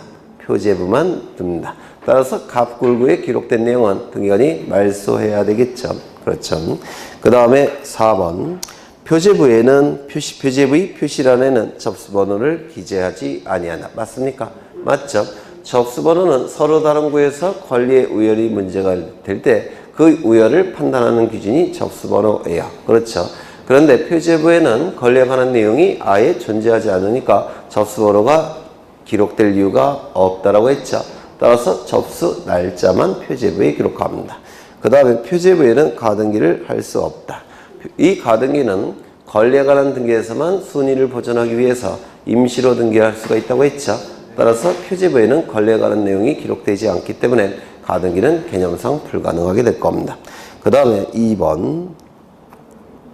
둡니다. 따라서 갑구, 을구에 기록된 내용은 등기관이 말소해야 되겠죠. 그렇죠. 그 다음에 4번. 표제부에는 표제부의 표시란에는 접수번호를 기재하지 아니한다. 맞습니까? 맞죠? 접수번호는 서로 다른 구에서 권리의 우열이 문제가 될 때 그 우열을 판단하는 기준이 접수번호예요. 그렇죠. 그런데 표제부에는 권리에 관한 내용이 아예 존재하지 않으니까 접수번호가 기록될 이유가 없다라고 했죠. 따라서 접수 날짜만 표제부에 기록합니다. 그 다음에 표제부에는 가등기를 할 수 없다. 이 가등기는 권리에 관한 등기에서만 순위를 보존하기 위해서 임시로 등기할 수가 있다고 했죠. 따라서 표제부에는 권리에 관한 내용이 기록되지 않기 때문에 가등기는 개념상 불가능하게 될 겁니다. 그 다음에 2번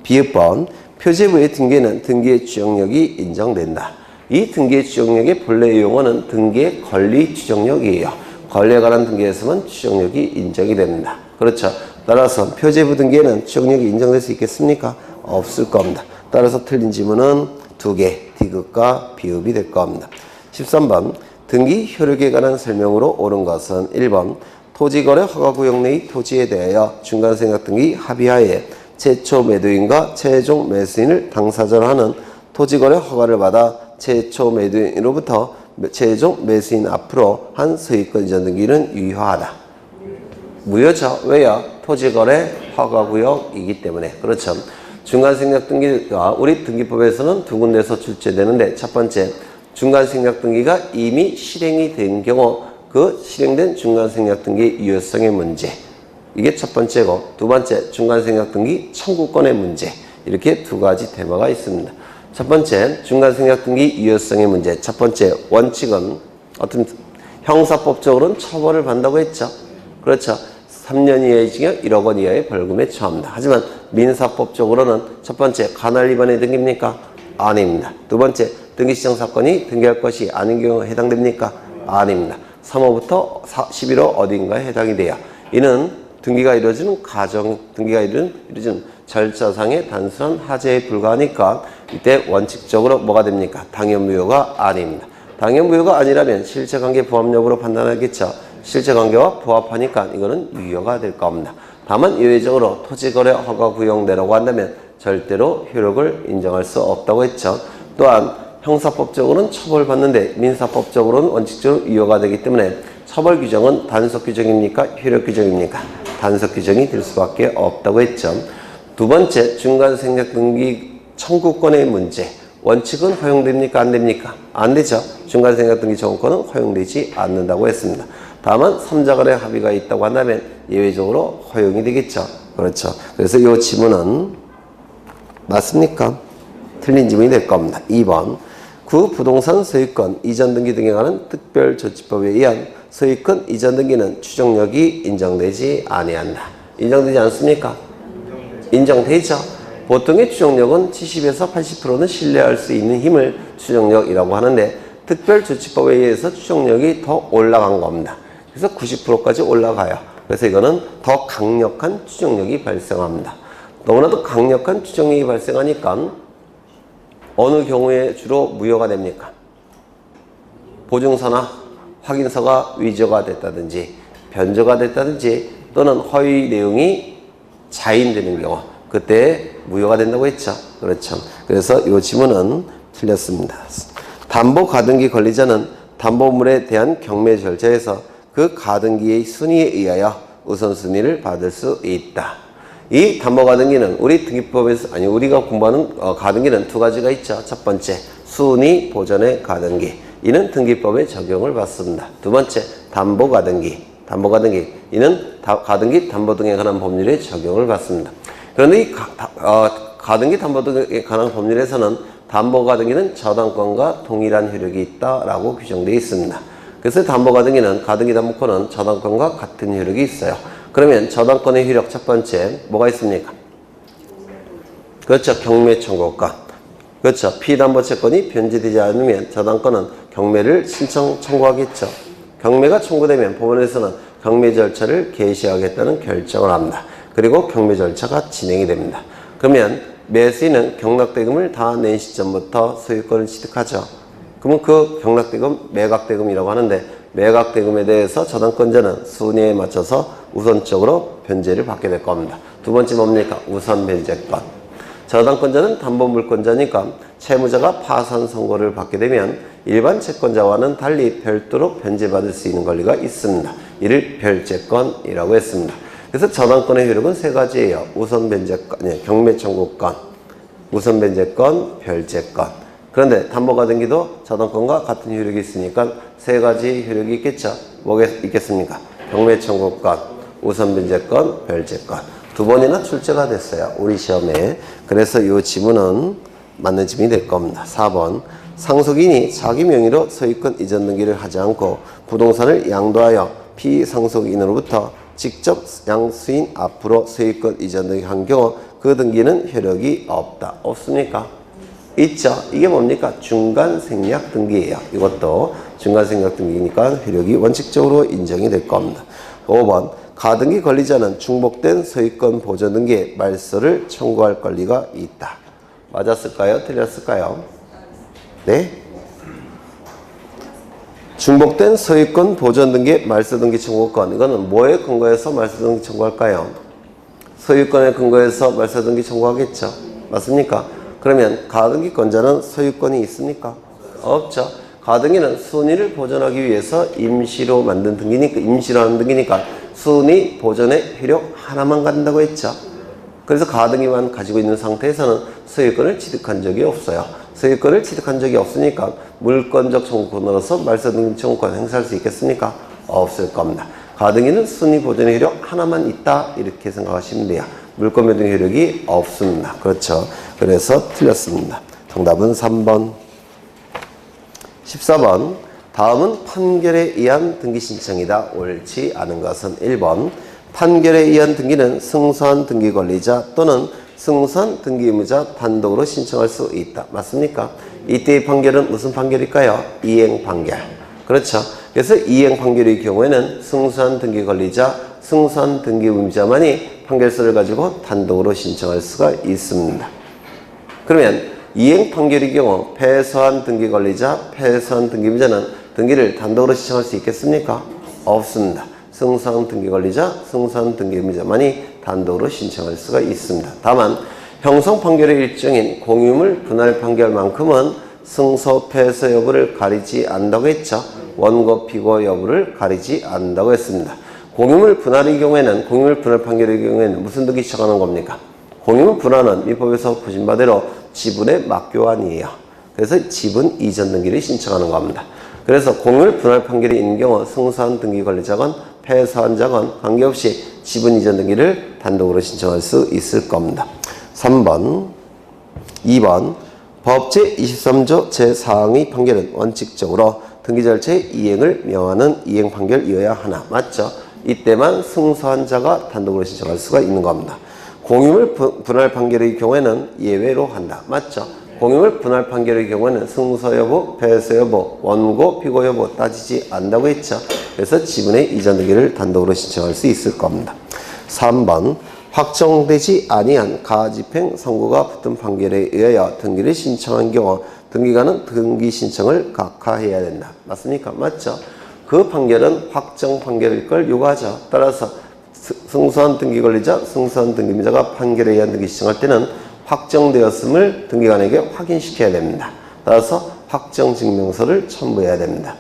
비읍번 표제부의 등기에는 등기의 추정력이 인정된다. 이 등기의 추정력의 본래 용어는 등기의 권리 추정력이에요. 권리에 관한 등기에서만 추정력이 인정이 됩니다. 그렇죠. 따라서 표제부 등기에는 추정력이 인정될 수 있겠습니까? 없을 겁니다. 따라서 틀린 지문은 2개, D급과 비읍이 될 겁니다. 13번 등기 효력에 관한 설명으로 옳은 것은 1번 토지거래 허가구역 내의 토지에 대하여 중간생각등기 합의하에 최초 매도인과 최종 매수인을 당사자로 하는 토지거래 허가를 받아 최초 매도인으로부터 최종 매수인 앞으로 한 소유권 이전 등기는 유효하다. 무효죠. 왜요? 토지거래 허가구역이기 때문에. 그렇죠. 중간생략등기가 우리 등기법에서는 두 군데서 출제되는데 첫 번째 중간생략등기가 이미 실행이 된 경우 그 실행된 중간생략등기 유효성의 문제 이게 첫 번째고 두 번째 중간생략등기 청구권의 문제 이렇게 두 가지 테마가 있습니다. 첫 번째 중간생략등기 유효성의 문제 첫 번째 원칙은 어떤 형사법적으로는 처벌을 받는다고 했죠. 그렇죠. 3년 이하의 징역 1억 원 이하의 벌금에 처합니다. 하지만 민사법적으로는 첫 번째 관할 위반에 등깁니까? 아닙니다. 두 번째 등기시정 사건이 등기할 것이 아닌 경우에 해당됩니까? 아닙니다. 3호부터 11호 어딘가에 해당이 돼요. 이는 등기가 이루어지는 등기가 이루어지는 절차상의 단순한 하자에 불과하니까 이때 원칙적으로 뭐가 됩니까? 당연무효가 아닙니다. 당연무효가 아니라면 실체관계 부합 여부로 판단하겠죠. 실체관계와 부합하니까 이거는 유효가 될 겁니다. 다만 예외적으로 토지거래 허가구역 내라고 한다면 절대로 효력을 인정할 수 없다고 했죠. 또한 형사법적으로는 처벌받는데 민사법적으로는 원칙적으로 유효가 되기 때문에 처벌 규정은 단속 규정입니까? 효력 규정입니까? 단속 규정이 될 수밖에 없다고 했죠. 두 번째, 중간생략 등기 청구권의 문제. 원칙은 허용됩니까? 안 됩니까? 안 되죠. 중간생략 등기 청구권은 허용되지 않는다고 했습니다. 다만 3자 간의 합의가 있다고 한다면 예외적으로 허용이 되겠죠. 그렇죠. 그래서 이 지문은 맞습니까? 틀린 지문이 될 겁니다. 2번. 구 부동산 소유권 이전 등기 등에 관한 특별조치법에 의한 소유권 이전 등기는 추정력이 인정되지 아니한다. 인정되지 않습니까? 인정되죠. 보통의 추정력은 70에서 80%는 신뢰할 수 있는 힘을 추정력이라고 하는데 특별조치법에 의해서 추정력이 더 올라간 겁니다. 그래서 90%까지 올라가요. 그래서 이거는 더 강력한 추정력이 발생합니다. 너무나도 강력한 추정력이 발생하니까 어느 경우에 주로 무효가 됩니까? 보증서나 확인서가 위조가 됐다든지 변조가 됐다든지 또는 허위 내용이 자인되는 경우 그때 무효가 된다고 했죠. 그렇죠. 그래서 이 지문은 틀렸습니다. 담보 가등기 권리자는 담보물에 대한 경매 절차에서 그 가등기의 순위에 의하여 우선순위를 받을 수 있다. 이 담보 가등기는 우리 등기법에서 우리가 공부하는 가등기는 두 가지가 있죠. 첫 번째, 순위 보전의 가등기. 이는 등기법에 적용을 받습니다. 두 번째, 담보 가등기. 이는 가등기 담보 등에 관한 법률에 적용을 받습니다. 그런데 이 가등기 담보 등에 관한 법률에서는 담보 가등기는 저당권과 동일한 효력이 있다라고 규정되어 있습니다. 그래서 담보 가등기는 가등기 담보권은 저당권과 같은 효력이 있어요. 그러면 저당권의 효력 첫 번째 뭐가 있습니까? 그렇죠. 경매 청구권. 그렇죠. 피담보 채권이 변제되지 않으면 저당권은 경매를 청구하겠죠. 경매가 청구되면 법원에서는 경매 절차를 개시하겠다는 결정을 합니다. 그리고 경매 절차가 진행이 됩니다. 그러면 매수인은 경락대금을 다 낸 시점부터 소유권을 취득하죠. 그러면 그 경락대금 매각대금이라고 하는데 매각대금에 대해서 저당권자는 순위에 맞춰서 우선적으로 변제를 받게 될 겁니다. 두 번째 뭡니까? 우선 변제권. 저당권자는 담보물권자니까 채무자가 파산 선고를 받게 되면 일반 채권자와는 달리 별도로 변제받을 수 있는 권리가 있습니다. 이를 별제권이라고 했습니다. 그래서 저당권의 효력은 세 가지예요. 우선 변제권, 경매 청구권, 우선 변제권, 별제권. 그런데 담보가등기도 저당권과 같은 효력이 있으니까 세 가지 효력이 있겠죠. 뭐가 있겠습니까? 경매 청구권, 우선 변제권, 별제권. 두 번이나 출제가 됐어요. 우리 시험에. 그래서 이 지문은 맞는 지문이 될 겁니다. 4번. 상속인이 자기 명의로 소유권 이전 등기를 하지 않고 부동산을 양도하여 피상속인으로부터 직접 양수인 앞으로 소유권 이전 등기한 경우 그 등기는 효력이 없다. 없습니까? 있죠. 이게 뭡니까? 중간생략 등기예요. 이것도 중간생략 등기니까 효력이 원칙적으로 인정이 될 겁니다. 5번. 가등기 권리자는 중복된 소유권 보전 등기에 말소를 청구할 권리가 있다. 맞았을까요? 틀렸을까요? 네? 중복된 소유권 보전 등기 말소 등기 청구권. 이거는 뭐에 근거해서 말소 등기 청구할까요? 소유권에 근거해서 말소 등기 청구하겠죠. 맞습니까? 그러면 가등기권자는 소유권이 있습니까? 없죠. 가등기는 순위를 보존하기 위해서 임시로 만든 등기니까, 임시로 하는 등기니까 순위 보존의 효력 하나만 갖는다고 했죠. 그래서 가등기만 가지고 있는 상태에서는 소유권을 취득한 적이 없어요. 소유권을 취득한 적이 없으니까 물권적 청구권으로서 말소 등기 청구권 행사할 수 있겠습니까? 없을 겁니다. 가등기는 순위 보존의 효력 하나만 있다 이렇게 생각하시면 돼요. 물권 변동 효력이 없습니다. 그렇죠. 그래서 틀렸습니다. 정답은 3번. 14번. 다음은 판결에 의한 등기 신청이다. 옳지 않은 것은 1번. 판결에 의한 등기는 승소한 등기 권리자 또는 승소한 등기 의무자 단독으로 신청할 수 있다. 맞습니까? 이때의 판결은 무슨 판결일까요? 이행 판결. 그렇죠. 그래서 이행 판결의 경우에는 승소한 등기 권리자, 승소한 등기 의무자만이 판결서를 가지고 단독으로 신청할 수가 있습니다. 그러면 이행 판결의 경우 패소한 등기 권리자, 패소한 등기 의무자는 등기를 단독으로 신청할 수 있겠습니까? 없습니다. 승소한 등기 권리자, 승소한 등기 의무자만이 단독으로 신청할 수가 있습니다. 다만 형성 판결의 일종인 공유물 분할 판결만큼은 승소, 패소 여부를 가리지 않는다고 했죠. 원고, 피고 여부를 가리지 않는다고 했습니다. 공유물 분할의 경우에는, 공유물 분할 판결의 경우에는 무슨 등기 시작하는 겁니까? 공유물 분할은 민법에서 보신 바대로 지분의 맞교환이에요. 그래서 지분 이전 등기를 신청하는 겁니다. 그래서 공유물 분할 판결이 있는 경우 승소한 등기 관리자건 패소한 자건 관계없이 지분 이전 등기를 단독으로 신청할 수 있을 겁니다. 3번, 2번 법 제23조 제4항의 판결은 원칙적으로 등기 절차의 이행을 명하는 이행 판결이어야 하나. 맞죠? 이때만 승소한 자가 단독으로 신청할 수가 있는 겁니다. 공유물 분할 판결의 경우에는 예외로 한다. 맞죠? 공유물 분할 판결의 경우에는 승소 여부, 패소 여부, 원고, 피고 여부 따지지 않는다고 했죠. 그래서 지분의 이전 등기를 단독으로 신청할 수 있을 겁니다. 3번 확정되지 아니한 가집행 선고가 붙은 판결에 의하여 등기를 신청한 경우 등기관은 등기 신청을 각하해야 된다. 맞습니까? 맞죠? 그 판결은 확정 판결일 걸 요구하죠. 따라서 승소한 등기 권리자, 승소한 등기미자가 판결에 의한 등기 신청할 때는 확정되었음을 등기관에게 확인시켜야 됩니다. 따라서 확정증명서를 첨부해야 됩니다.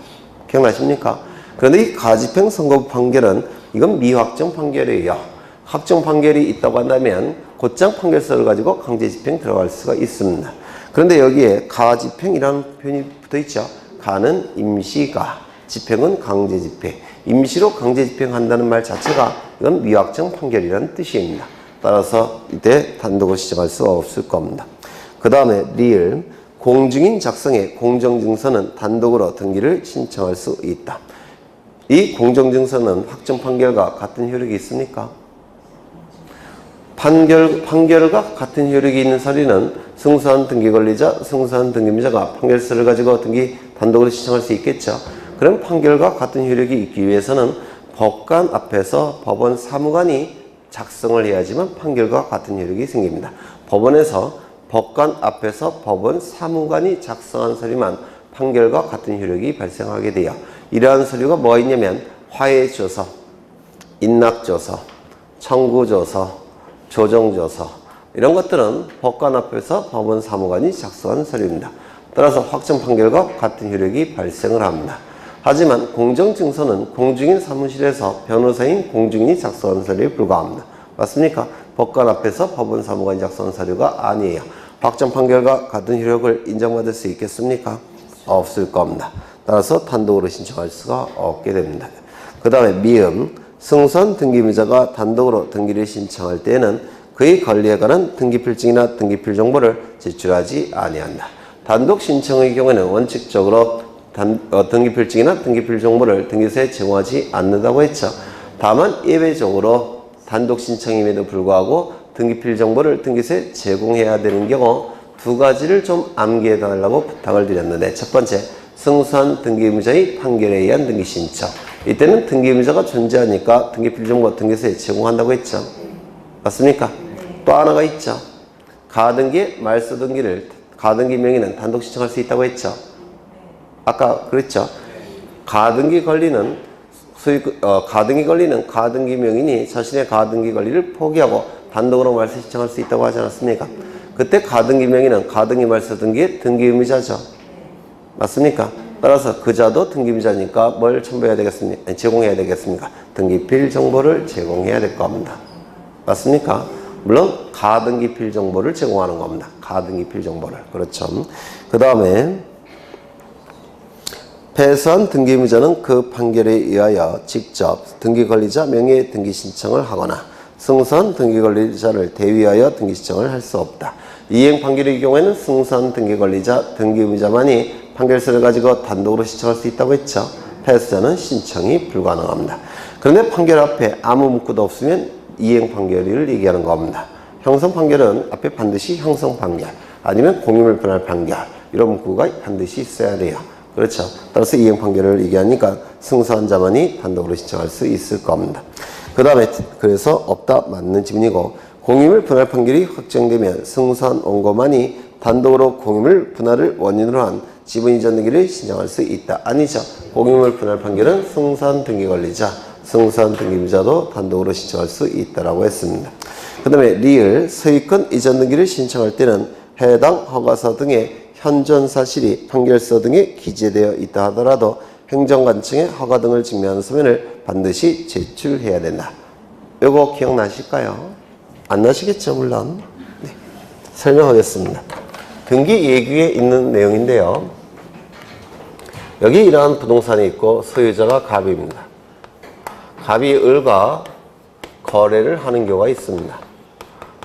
기억나십니까? 그런데 이 가집행 선고 판결은 이건 미확정 판결이에요. 확정 판결이 있다고 한다면 곧장 판결서를 가지고 강제집행 들어갈 수가 있습니다. 그런데 여기에 가집행이라는 표현이 붙어 있죠. 가는 임시가, 집행은 강제집행. 임시로 강제집행한다는 말 자체가 이건 미확정 판결이라는 뜻입니다. 따라서 이때 단독으로 시정할 수 없을 겁니다. 그 다음에 리을 공증인 작성의 공정증서는 단독으로 등기를 신청할 수 있다. 이 공정증서는 확정 판결과 같은 효력이 있습니까? 판결과 같은 효력이 있는 사례는 승소한 등기 권리자, 승소한 등기미자가 판결서를 가지고 등기 단독으로 신청할 수 있겠죠. 그럼 판결과 같은 효력이 있기 위해서는 법관 앞에서 법원 사무관이 작성을 해야지만 판결과 같은 효력이 생깁니다. 법원에서 법관 앞에서 법원 사무관이 작성한 서류만 판결과 같은 효력이 발생하게 돼요. 이러한 서류가 뭐가 있냐면 화해조서, 인락조서, 청구조서, 조정조서 이런 것들은 법관 앞에서 법원 사무관이 작성한 서류입니다. 따라서 확정 판결과 같은 효력이 발생을 합니다. 하지만 공정증서는 공증인 사무실에서 변호사인 공증인이 작성한 서류에 불과합니다. 맞습니까? 법관 앞에서 법원 사무관이 작성한 서류가 아니에요. 확정 판결과 같은 효력을 인정받을 수 있겠습니까? 없을 겁니다. 따라서 단독으로 신청할 수가 없게 됩니다. 그 다음에 미음 승소한 등기미자가 단독으로 등기를 신청할 때에는 그의 권리에 관한 등기필증이나 등기필 정보를 제출하지 아니한다. 단독 신청의 경우에는 원칙적으로 등기필증이나 등기필 정보를 등기소에 제공하지 않는다고 했죠. 다만 예외적으로 단독 신청임에도 불구하고 등기필 정보를 등기소에 제공해야 되는 경우 두 가지를 좀 암기해 달라고 부탁을 드렸는데, 첫 번째, 승소한 등기의무자의 판결에 의한 등기 신청. 이때는 등기의무자가 존재하니까 등기필 정보 등기소에 제공한다고 했죠. 맞습니까? 또 하나가 있죠. 가등기의 말소 등기를 가등기 명의는 단독 신청할 수 있다고 했죠. 아까 그랬죠. 가등기 권리는 가등기 명인이 자신의 가등기 권리를 포기하고 단독으로 말소 신청할 수 있다고 하지 않았습니까? 그때 가등기 명의는 가등기 말소 등기의 등기 의무자죠. 맞습니까? 따라서 그자도 등기 의무자니까 뭘 첨부해야 되겠습니까? 제공해야 되겠습니까? 등기필 정보를 제공해야 될 겁니다. 맞습니까? 물론 가등기필 정보를 제공하는 겁니다. 가등기필 정보를. 그렇죠. 그 다음에 패소한 등기 의무자는 그 판결에 의하여 직접 등기 권리자 명의의 등기 신청을 하거나 승소한 등기 권리자를 대위하여 등기 신청을 할 수 없다. 이행 판결의 경우에는 승소한 등기 권리자, 등기 의무자만이 판결서를 가지고 단독으로 신청할 수 있다고 했죠. 패소자는 신청이 불가능합니다. 그런데 판결 앞에 아무 문구도 없으면 이행 판결을 얘기하는 겁니다. 형성 판결은 앞에 반드시 형성 판결 아니면 공유물 분할 판결 이런 문구가 반드시 있어야 돼요. 그렇죠. 따라서 이행 판결을 얘기하니까 승소한 자만이 단독으로 신청할 수 있을 겁니다. 그 다음에 그래서 없다 맞는 지문이고, 공유물 분할 판결이 확정되면 승소한 원고만이 단독으로 공유물 분할을 원인으로 한 지분 이전 등기를 신청할 수 있다. 아니죠. 공유물 분할 판결은 승소한 등기 권리자, 승소한 등기미자도 단독으로 신청할 수 있다라고 했습니다. 그 다음에 리을 소유권 이전 등기를 신청할 때는 해당 허가서 등의 현존 사실이 판결서 등에 기재되어 있다 하더라도 행정관청의 허가 등을 증명하는 서면을 반드시 제출해야 된다. 요거 기억나실까요? 안 나시겠죠, 물론. 네. 설명하겠습니다. 등기 예규에 있는 내용인데요. 여기 이러한 부동산이 있고 소유자가 갑입니다. 갑이 을과 거래를 하는 경우가 있습니다.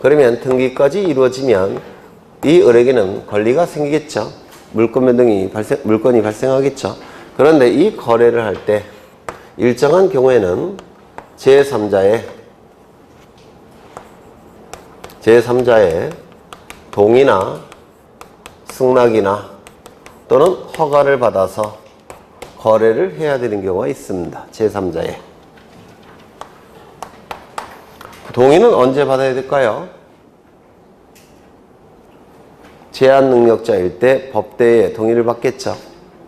그러면 등기까지 이루어지면 이 을에게는 권리가 생기겠죠. 물권 변동이 물건이 발생하겠죠. 그런데 이 거래를 할 때 일정한 경우에는 제3자의 동의나 승낙이나 또는 허가를 받아서 거래를 해야 되는 경우가 있습니다. 제3자의 동의는 언제 받아야 될까요? 제한 능력자일 때 법대의 동의를 받겠죠.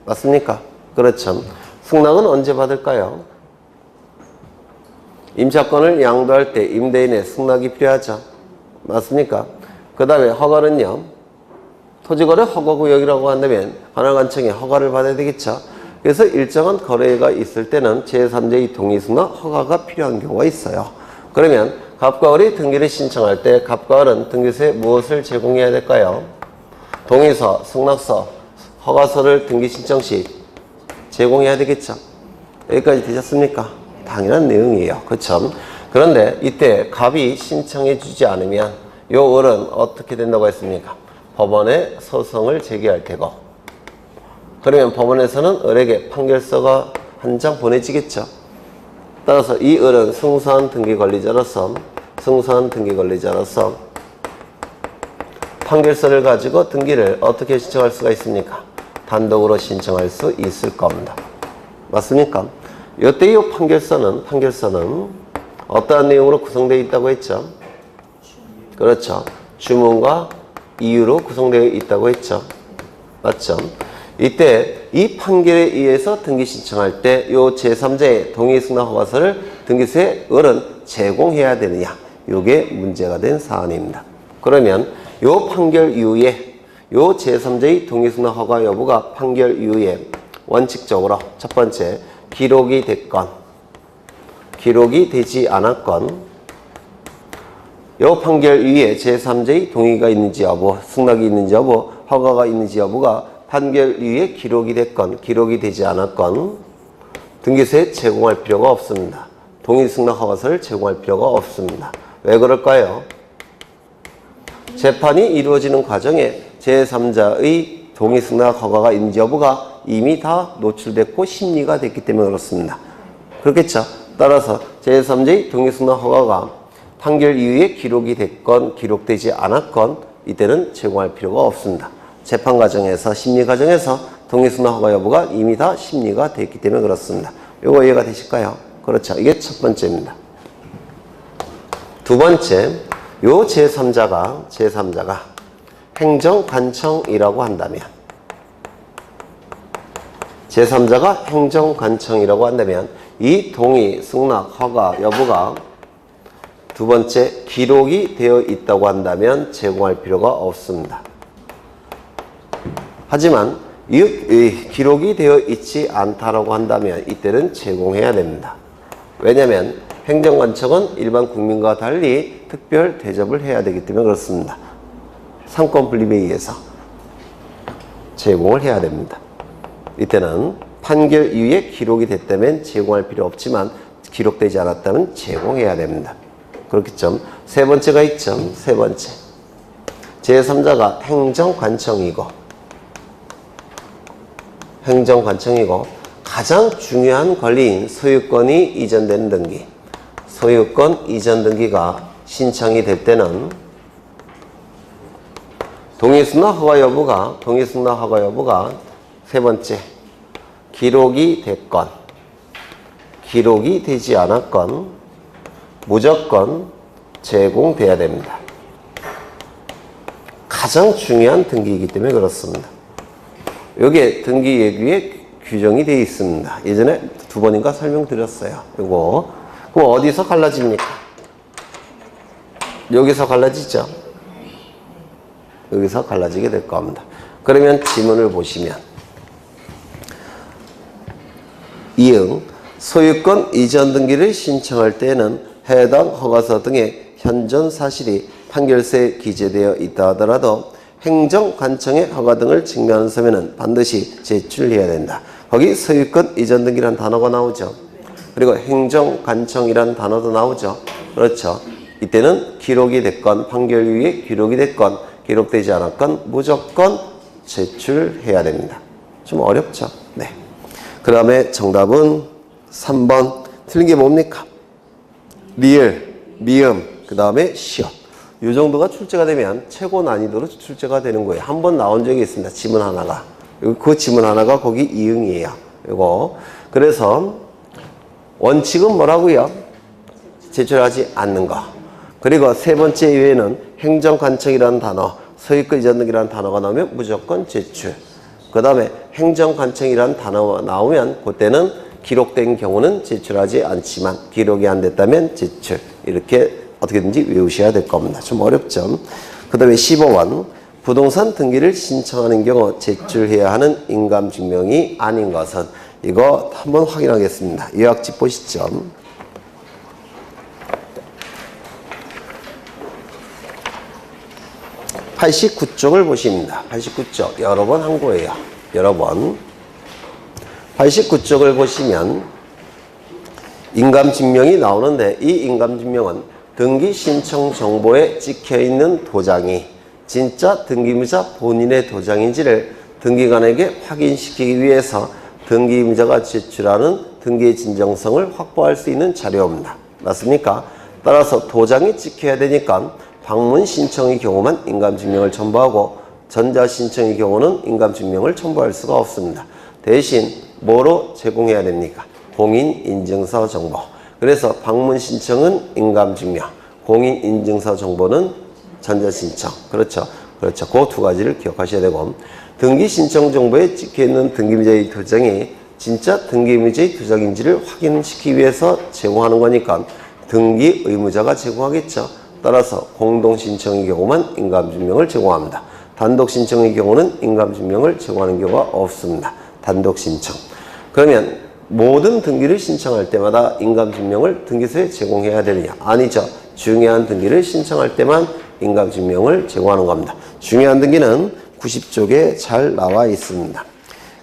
맞습니까? 그렇죠. 승낙은 언제 받을까요? 임차권을 양도할 때 임대인의 승낙이 필요하죠. 맞습니까? 그 다음에 허가는요. 토지거래 허가구역이라고 한다면 관할관청에 허가를 받아야 되겠죠. 그래서 일정한 거래가 있을 때는 제3자의 동의 승낙 허가가 필요한 경우가 있어요. 그러면 갑과 을이 등기를 신청할 때 갑과 을은 등기소에 무엇을 제공해야 될까요? 동의서, 승낙서, 허가서를 등기 신청 시 제공해야 되겠죠. 여기까지 되셨습니까? 당연한 내용이에요. 그렇죠? 그런데 이때 갑이 신청해 주지 않으면 요 을은 어떻게 된다고 했습니까? 법원에 소송을 제기할 테고, 그러면 법원에서는 을에게 판결서가 한 장 보내지겠죠. 따라서 이 을은 승소한 등기 권리자로서 판결서를 가지고 등기를 어떻게 신청할 수가 있습니까? 단독으로 신청할 수 있을 겁니다. 맞습니까? 이때 이 판결서는 어떠한 내용으로 구성되어 있다고 했죠? 그렇죠. 주문과 이유로 구성되어 있다고 했죠. 맞죠? 이때 이 판결에 의해서 등기 신청할 때 요 제3자의 동의 승낙 허가서를 등기소에 을은 제공해야 되느냐, 요게 문제가 된 사안입니다. 그러면 요 판결 이후에 요 제3자의 동의 승낙 허가 여부가 판결 이후에 원칙적으로 첫 번째, 기록이 됐건 기록이 되지 않았건, 요 판결 이후에 제3자의 동의가 있는지 여부, 승낙이 있는지 여부, 허가가 있는지 여부가 판결 이후에 기록이 됐건 기록이 되지 않았건 등기소에 제공할 필요가 없습니다. 동의 승낙 허가서를 제공할 필요가 없습니다. 왜 그럴까요? 재판이 이루어지는 과정에 제3자의 동의 승낙 허가가 있는지 여부가 이미 다 노출됐고 심리가 됐기 때문에 그렇습니다. 그렇겠죠? 따라서 제3자의 동의 승낙 허가가 판결 이후에 기록이 됐건 기록되지 않았건 이때는 제공할 필요가 없습니다. 재판 과정에서, 심리 과정에서 동의 승낙 허가 여부가 이미 다 심리가 됐기 때문에 그렇습니다. 요거 이해가 되실까요? 그렇죠. 이게 첫 번째입니다. 두 번째, 요 제3자가 행정관청이라고 한다면, 제3자가 행정관청이라고 한다면 이 동의, 승낙, 허가 여부가 두 번째, 기록이 되어 있다고 한다면 제공할 필요가 없습니다. 하지만 이 기록이 되어 있지 않다라고 한다면 이때는 제공해야 됩니다. 왜냐하면 행정관청은 일반 국민과 달리 특별 대접을 해야 되기 때문에 그렇습니다. 상권 분립에 의해서 제공을 해야 됩니다. 이때는 판결 이후에 기록이 됐다면 제공할 필요 없지만 기록되지 않았다면 제공해야 됩니다. 그렇겠죠. 세 번째가 있죠. 세 번째, 제3자가 행정관청이고 가장 중요한 권리인 소유권이 이전되는 등기, 소유권 이전 등기가 신청이 될 때는 동의 승낙 허가 여부가 세 번째, 기록이 됐건 기록이 되지 않았건 무조건 제공돼야 됩니다. 가장 중요한 등기이기 때문에 그렇습니다. 여기에 등기 예규에 규정이 되어 있습니다. 예전에 두 번인가 설명드렸어요. 이거 그럼 어디서 갈라집니까? 여기서 갈라지죠. 여기서 갈라지게 될 겁니다. 그러면 지문을 보시면 이응 소유권 이전 등기를 신청할 때에는 해당 허가서 등의 현존 사실이 판결서에 기재되어 있다 하더라도 행정관청의 허가 등을 증명하는 서면은 반드시 제출해야 된다. 거기 소유권 이전 등기라는 단어가 나오죠. 그리고 행정관청이라는 단어도 나오죠. 그렇죠. 이때는 기록이 됐건 판결 위에 기록이 됐건 기록되지 않았건 무조건 제출해야 됩니다. 좀 어렵죠. 네. 그 다음에 정답은 3번. 틀린 게 뭡니까? 리을, 미음, 그 다음에 시옷. 이 정도가 출제가 되면 최고 난이도로 출제가 되는 거예요. 한 번 나온 적이 있습니다. 지문 하나가. 그 지문 하나가 거기 이응이에요. 이거. 그래서 원칙은 뭐라고요? 제출하지 않는 거. 그리고 세 번째 이외에는 행정관청이라는 단어, 소유권 이전 등기라는 단어가 나오면 무조건 제출. 그 다음에 행정관청이라는 단어가 나오면 그때는 기록된 경우는 제출하지 않지만 기록이 안 됐다면 제출. 이렇게 어떻게든지 외우셔야 될 겁니다. 좀 어렵죠. 그 다음에 15번. 부동산 등기를 신청하는 경우 제출해야 하는 인감증명이 아닌 것은 이거 한번 확인하겠습니다. 요약집 보시죠. 89쪽을 보십니다. 89쪽 여러 번 한 거예요. 여러 번. 89쪽을 보시면 인감증명이 나오는데 이 인감증명은 등기 신청 정보에 찍혀있는 도장이 진짜 등기무자 본인의 도장인지를 등기관에게 확인시키기 위해서 등기무자가 제출하는 등기의 진정성을 확보할 수 있는 자료입니다. 맞습니까? 따라서 도장이 찍혀야 되니까 방문 신청의 경우만 인감증명을 첨부하고 전자신청의 경우는 인감증명을 첨부할 수가 없습니다. 대신 뭐로 제공해야 됩니까? 공인인증서 정보. 그래서 방문 신청은 인감증명, 공인인증서 정보는 전자신청. 그렇죠. 그렇죠. 그 두 가지를 기억하셔야 되고, 등기신청 정보에 찍혀있는 등기무자의 도장이 진짜 등기무자의 도장인지를 확인시키기 위해서 제공하는 거니까 등기 의무자가 제공하겠죠. 따라서 공동신청의 경우만 인감증명을 제공합니다. 단독신청의 경우는 인감증명을 제공하는 경우가 없습니다. 단독신청. 그러면 모든 등기를 신청할 때마다 인감증명을 등기소에 제공해야 되느냐? 아니죠. 중요한 등기를 신청할 때만 인감증명을 제공하는 겁니다. 중요한 등기는 90쪽에 잘 나와 있습니다.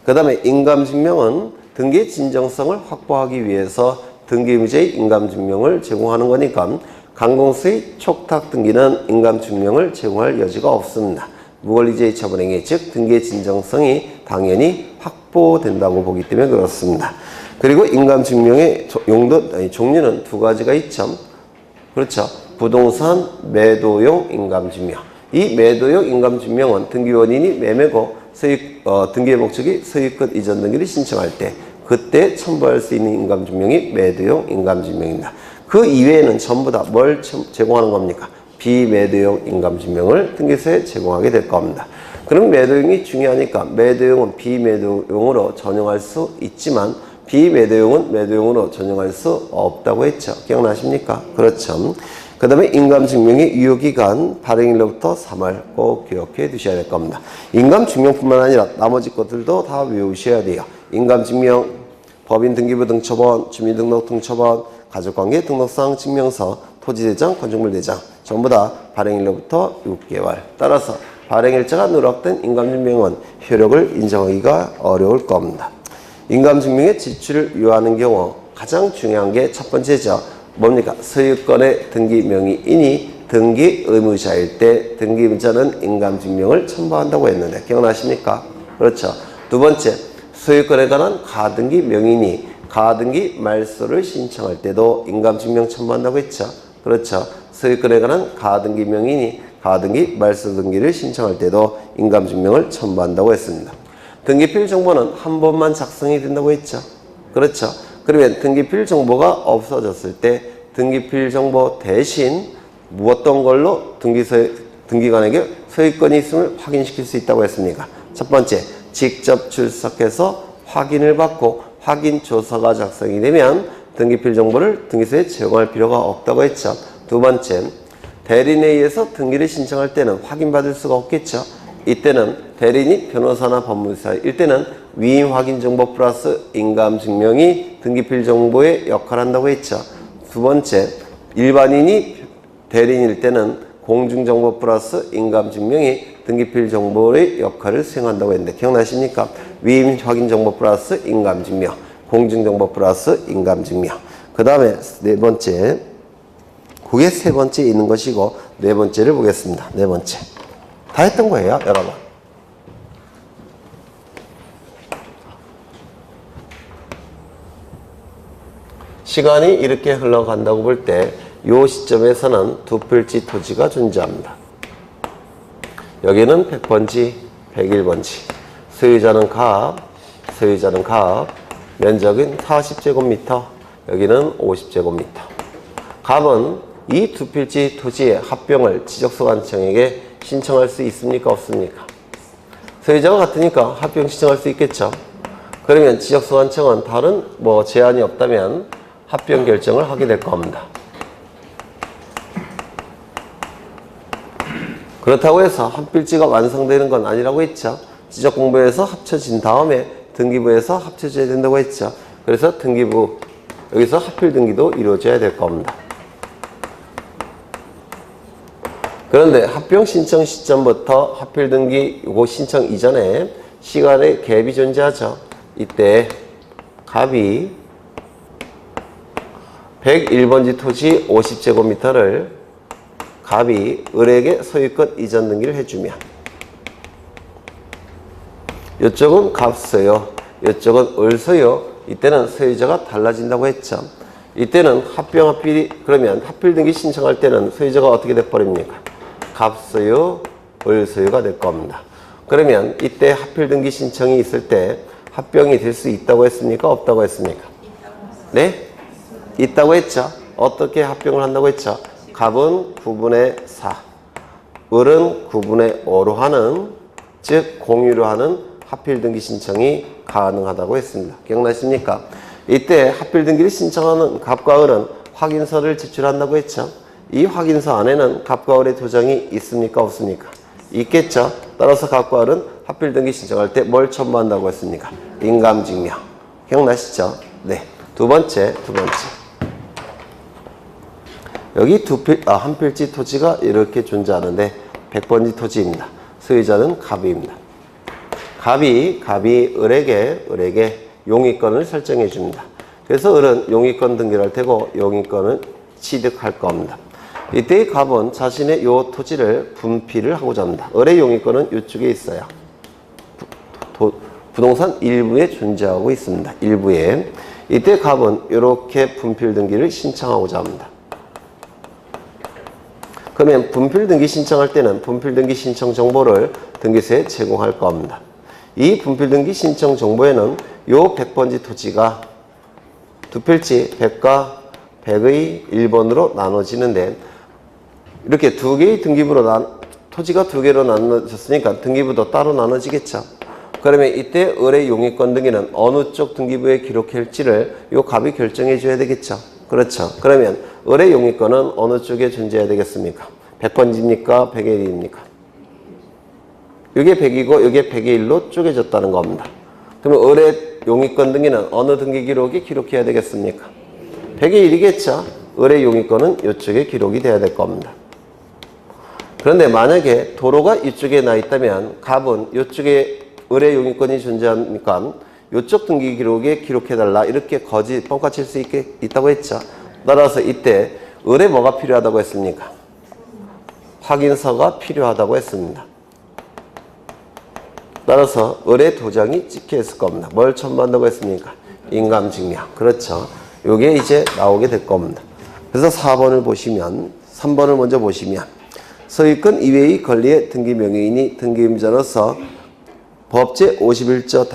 그 다음에 인감증명은 등기의 진정성을 확보하기 위해서 등기무자의 인감증명을 제공하는 거니까 강공수의 촉탁 등기는 인감증명을 제공할 여지가 없습니다. 무권리제의 처분행위, 즉 등기의 진정성이 당연히 확보된다고 보기 때문에 그렇습니다. 그리고 인감증명의 종류는 두 가지가 있죠. 그렇죠. 부동산 매도용 인감증명. 이 매도용 인감증명은 등기원인이 매매고 등기의 목적이 소유권 이전 등기를 신청할 때 그때 첨부할 수 있는 인감증명이 매도용 인감증명입니다. 그 이외에는 전부 다 뭘 제공하는 겁니까? 비매도용 인감증명을 등기소에 제공하게 될 겁니다. 그럼 매도용이 중요하니까 매도용은 비매도용으로 전용할 수 있지만 비매도용은 매도용으로 전용할 수 없다고 했죠. 기억나십니까? 그렇죠. 그 다음에 인감증명의 유효기간 발행일로부터 3월 꼭 기억해 두셔야 될 겁니다. 인감증명뿐만 아니라 나머지 것들도 다 외우셔야 돼요. 인감증명, 법인등기부 등초본, 주민등록 등초본, 가족관계 등록상 증명서, 토지대장, 건축물대장 전부 다 발행일로부터 6개월. 따라서 발행일자가 누락된 인감증명은 효력을 인정하기가 어려울 겁니다. 인감증명의 지출을 요하는 경우 가장 중요한 게 첫 번째죠. 뭡니까? 소유권의 등기 명의인이 등기 의무자일 때 등기무자는 인감증명을 첨부한다고 했는데 기억나십니까? 그렇죠. 두 번째, 소유권에 관한 가등기 명의인이 가등기 말소를 신청할 때도 인감증명 첨부한다고 했죠. 그렇죠. 소유권에 관한 가등기 명의인이 가등기 말소 등기를 신청할 때도 인감증명을 첨부한다고 했습니다. 등기필 정보는 한 번만 작성이 된다고 했죠. 그렇죠. 그러면 등기필 정보가 없어졌을 때 등기필 정보 대신 어떤 걸로 등기관에게 소유권이 있음을 확인시킬 수 있다고 했습니까? 첫 번째, 직접 출석해서 확인을 받고 확인 조서가 작성이 되면 등기필 정보를 등기소에 제공할 필요가 없다고 했죠. 두 번째, 대리인에 의해서 등기를 신청할 때는 확인받을 수가 없겠죠. 이때는 대리인이 변호사나 법무사일 때는 위임 확인 정보 플러스 인감 증명이 등기필 정보에 역할한다고 했죠. 두 번째, 일반인이 대리인일 때는 공중정보 플러스 인감 증명이 등기필 정보의 역할을 수행한다고 했는데 기억나십니까? 위임 확인 정보 플러스 인감 증명, 공중정보 플러스 인감 증명. 그 다음에 네 번째, 그게 세 번째 있는 것이고 네 번째를 보겠습니다. 네 번째. 다 했던 거예요, 여러분. 시간이 이렇게 흘러간다고 볼 때 이 시점에서는 두 필지 토지가 존재합니다. 여기는 100번지, 101번지. 소유자는 갑, 면적은 40제곱미터, 여기는 50제곱미터. 갑은 이 두 필지 토지의 합병을 지적소관청에게 신청할 수 있습니까? 없습니까? 소유자가 같으니까 합병 신청할 수 있겠죠. 그러면 지적소관청은 다른 제한이 없다면 합병 결정을 하게 될 겁니다. 그렇다고 해서 한 필지가 완성되는 건 아니라고 했죠. 지적공부에서 합쳐진 다음에 등기부에서 합쳐져야 된다고 했죠. 그래서 등기부, 여기서 하필 등기도 이루어져야 될 겁니다. 그런데 합병 신청 시점부터 하필 등기 요거 신청 이전에 시간의 갭이 존재하죠. 이때 갑이 101번지 토지 50제곱미터를 갑이 을에게 소유권 이전 등기를 해주면 이쪽은 갑 소유, 이쪽은 을 소유. 이때는 소유자가 달라진다고 했죠. 이때는 합병합필이 그러면 합필 등기 신청할 때는 소유자가 어떻게 돼버립니까? 갑 소유, 을 소유가 될 겁니다. 그러면 이때 합필 등기 신청이 있을 때 합병이 될 수 있다고 했습니까? 없다고 했습니까? 네? 있다고 했죠. 어떻게 합병을 한다고 했죠? 갑은 9분의 4, 을은 9분의 5로 하는, 즉 공유로 하는 합필 등기 신청이 가능하다고 했습니다. 기억나십니까? 이때 합필 등기를 신청하는 갑과 을은 확인서를 제출한다고 했죠. 이 확인서 안에는 갑과 을의 도장이 있습니까? 없습니까? 있겠죠. 따라서 갑과 을은 합필 등기 신청할 때 뭘 첨부한다고 했습니까? 인감 증명. 기억나시죠? 네. 두 번째. 여기 한 필지 토지가 이렇게 존재하는데 100번지 토지입니다. 소유자는 갑입니다. 갑이 을에게 용의권을 설정해 줍니다. 그래서 을은 용의권 등기를 할 테고 용의권을 취득할 겁니다. 이때 갑은 자신의 이 토지를 분필을 하고자 합니다. 을의 용의권은 이쪽에 있어요. 부동산 일부에 존재하고 있습니다. 일부에. 이때 갑은 이렇게 분필 등기를 신청하고자 합니다. 그러면 분필 등기 신청할 때는 분필 등기 신청 정보를 등기소에 제공할 겁니다. 이 분필 등기 신청 정보에는 요 100번지 토지가 두 필지 100과 100의 1번으로 나눠지는데 이렇게 두 개의 등기부로 토지가 두 개로 나눠졌으니까 등기부도 따로 나눠지겠죠. 그러면 이때 을의 용의권 등기는 어느 쪽 등기부에 기록할지를 요 갑이 결정해 줘야 되겠죠. 그렇죠. 그러면 을의 용의권은 어느 쪽에 존재해야 되겠습니까? 100번지입니까? 100의 1입니까? 이게 100이고 이게 100의 1로 쪼개졌다는 겁니다. 그러면 을의 용의권 등기는 어느 등기 기록에 기록해야 되겠습니까? 100의 1이겠죠. 을의 용의권은 이쪽에 기록이 돼야 될 겁니다. 그런데 만약에 도로가 이쪽에 나 있다면 갑은 이쪽에 을의 용의권이 존재하니까 이쪽 등기 기록에 기록해달라 이렇게 거짓 뻥카 칠 수 있다고 했죠. 따라서 이때 을에 뭐가 필요하다고 했습니까? 확인서가 필요하다고 했습니다. 따라서 을의 도장이 찍혀 있을 겁니다. 뭘 첨부한다고 했습니까? 인감증명. 그렇죠. 요게 이제 나오게 될 겁니다. 그래서 4번을 보시면 3번을 먼저 보시면 소유권 이외의 권리의 등기 명의인이 등기임자로서 법제 51조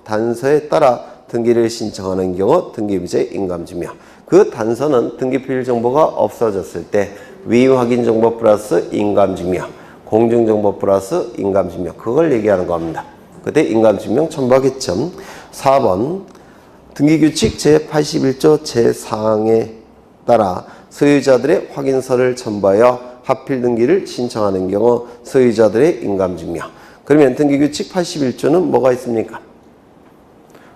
단서에 따라 등기를 신청하는 경우 등기임자의 인감증명. 그 단서는 등기필 정보가 없어졌을 때 위임 확인 정보 플러스 인감증명, 공중정보 플러스 인감증명, 그걸 얘기하는 겁니다. 그때 인감증명 첨부하겠죠. 4번 등기규칙 제81조 제4항에 따라 소유자들의 확인서를 첨부하여 합필 등기를 신청하는 경우 소유자들의 인감증명. 그러면 등기규칙 81조는 뭐가 있습니까?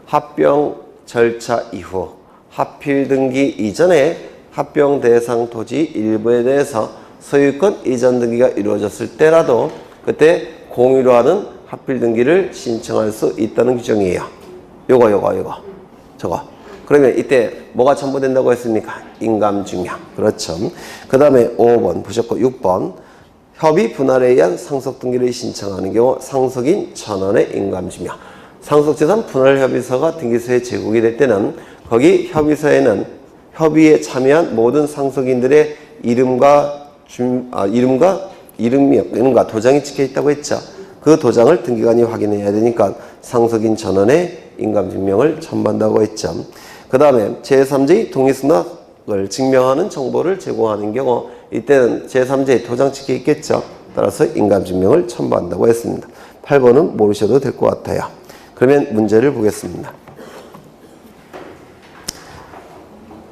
합병 절차 이후 합필 등기 이전에 합병 대상 토지 일부에 대해서 소유권 이전 등기가 이루어졌을 때라도 그때 공유로 하는 합필 등기를 신청할 수 있다는 규정이에요. 저거. 그러면 이때 뭐가 첨부된다고 했습니까? 인감증명. 그렇죠. 그 다음에 5번 보셨고 6번 협의 분할에 의한 상속 등기를 신청하는 경우 상속인 전원의 인감증명. 상속재산 분할협의서가 등기소에 제공이 될 때는 거기 협의서에는 협의에 참여한 모든 상속인들의 이름과 도장이 찍혀 있다고 했죠. 그 도장을 등기관이 확인해야 되니까 상속인 전원의 인감증명을 첨부한다고 했죠. 그 다음에 제3자의 동의승낙을 증명하는 정보를 제공하는 경우 이때는 제3자의 도장 찍혀 있겠죠. 따라서 인감증명을 첨부한다고 했습니다. 8번은 모르셔도 될 것 같아요. 그러면 문제를 보겠습니다.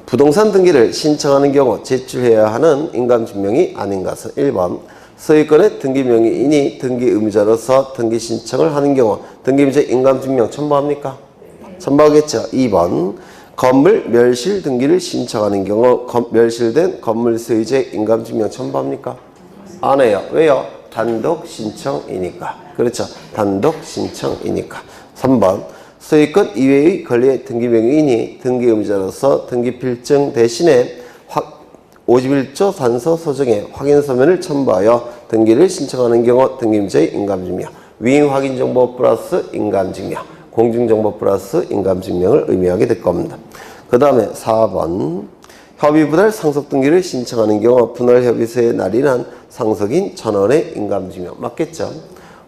부동산 등기를 신청하는 경우 제출해야 하는 인감증명이 아닌 것은 1번 소유권의 등기명의인이 등기의무자로서 등기 신청을 하는 경우 등기의무자 인감증명 첨부합니까? 첨부하겠죠. 2번 건물 멸실 등기를 신청하는 경우 멸실된 건물 소유자의 인감증명 첨부합니까? 안 해요. 왜요? 단독 신청이니까. 그렇죠. 단독 신청이니까. 3번 소유권 이외의 권리의 등기명의인이 등기의무자로서 등기필증 대신에 51조 단서 소정의 확인서면을 첨부하여 등기를 신청하는 경우 등기의무자의 인감증명, 위임 확인정보 플러스 인감증명, 공증정보 플러스 인감증명을 의미하게 될 겁니다. 그 다음에 4번 협의분할 상속등기를 신청하는 경우 분할협의서에 날인한 상속인 전원의 인감증명 맞겠죠?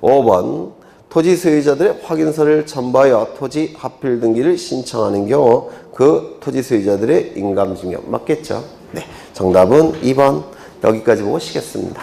5번 토지 소유자들의 확인서를 첨부하여 토지 합필 등기를 신청하는 경우 그 토지 소유자들의 인감증명 맞겠죠? 네, 정답은 2번. 여기까지 보고 쉬겠습니다.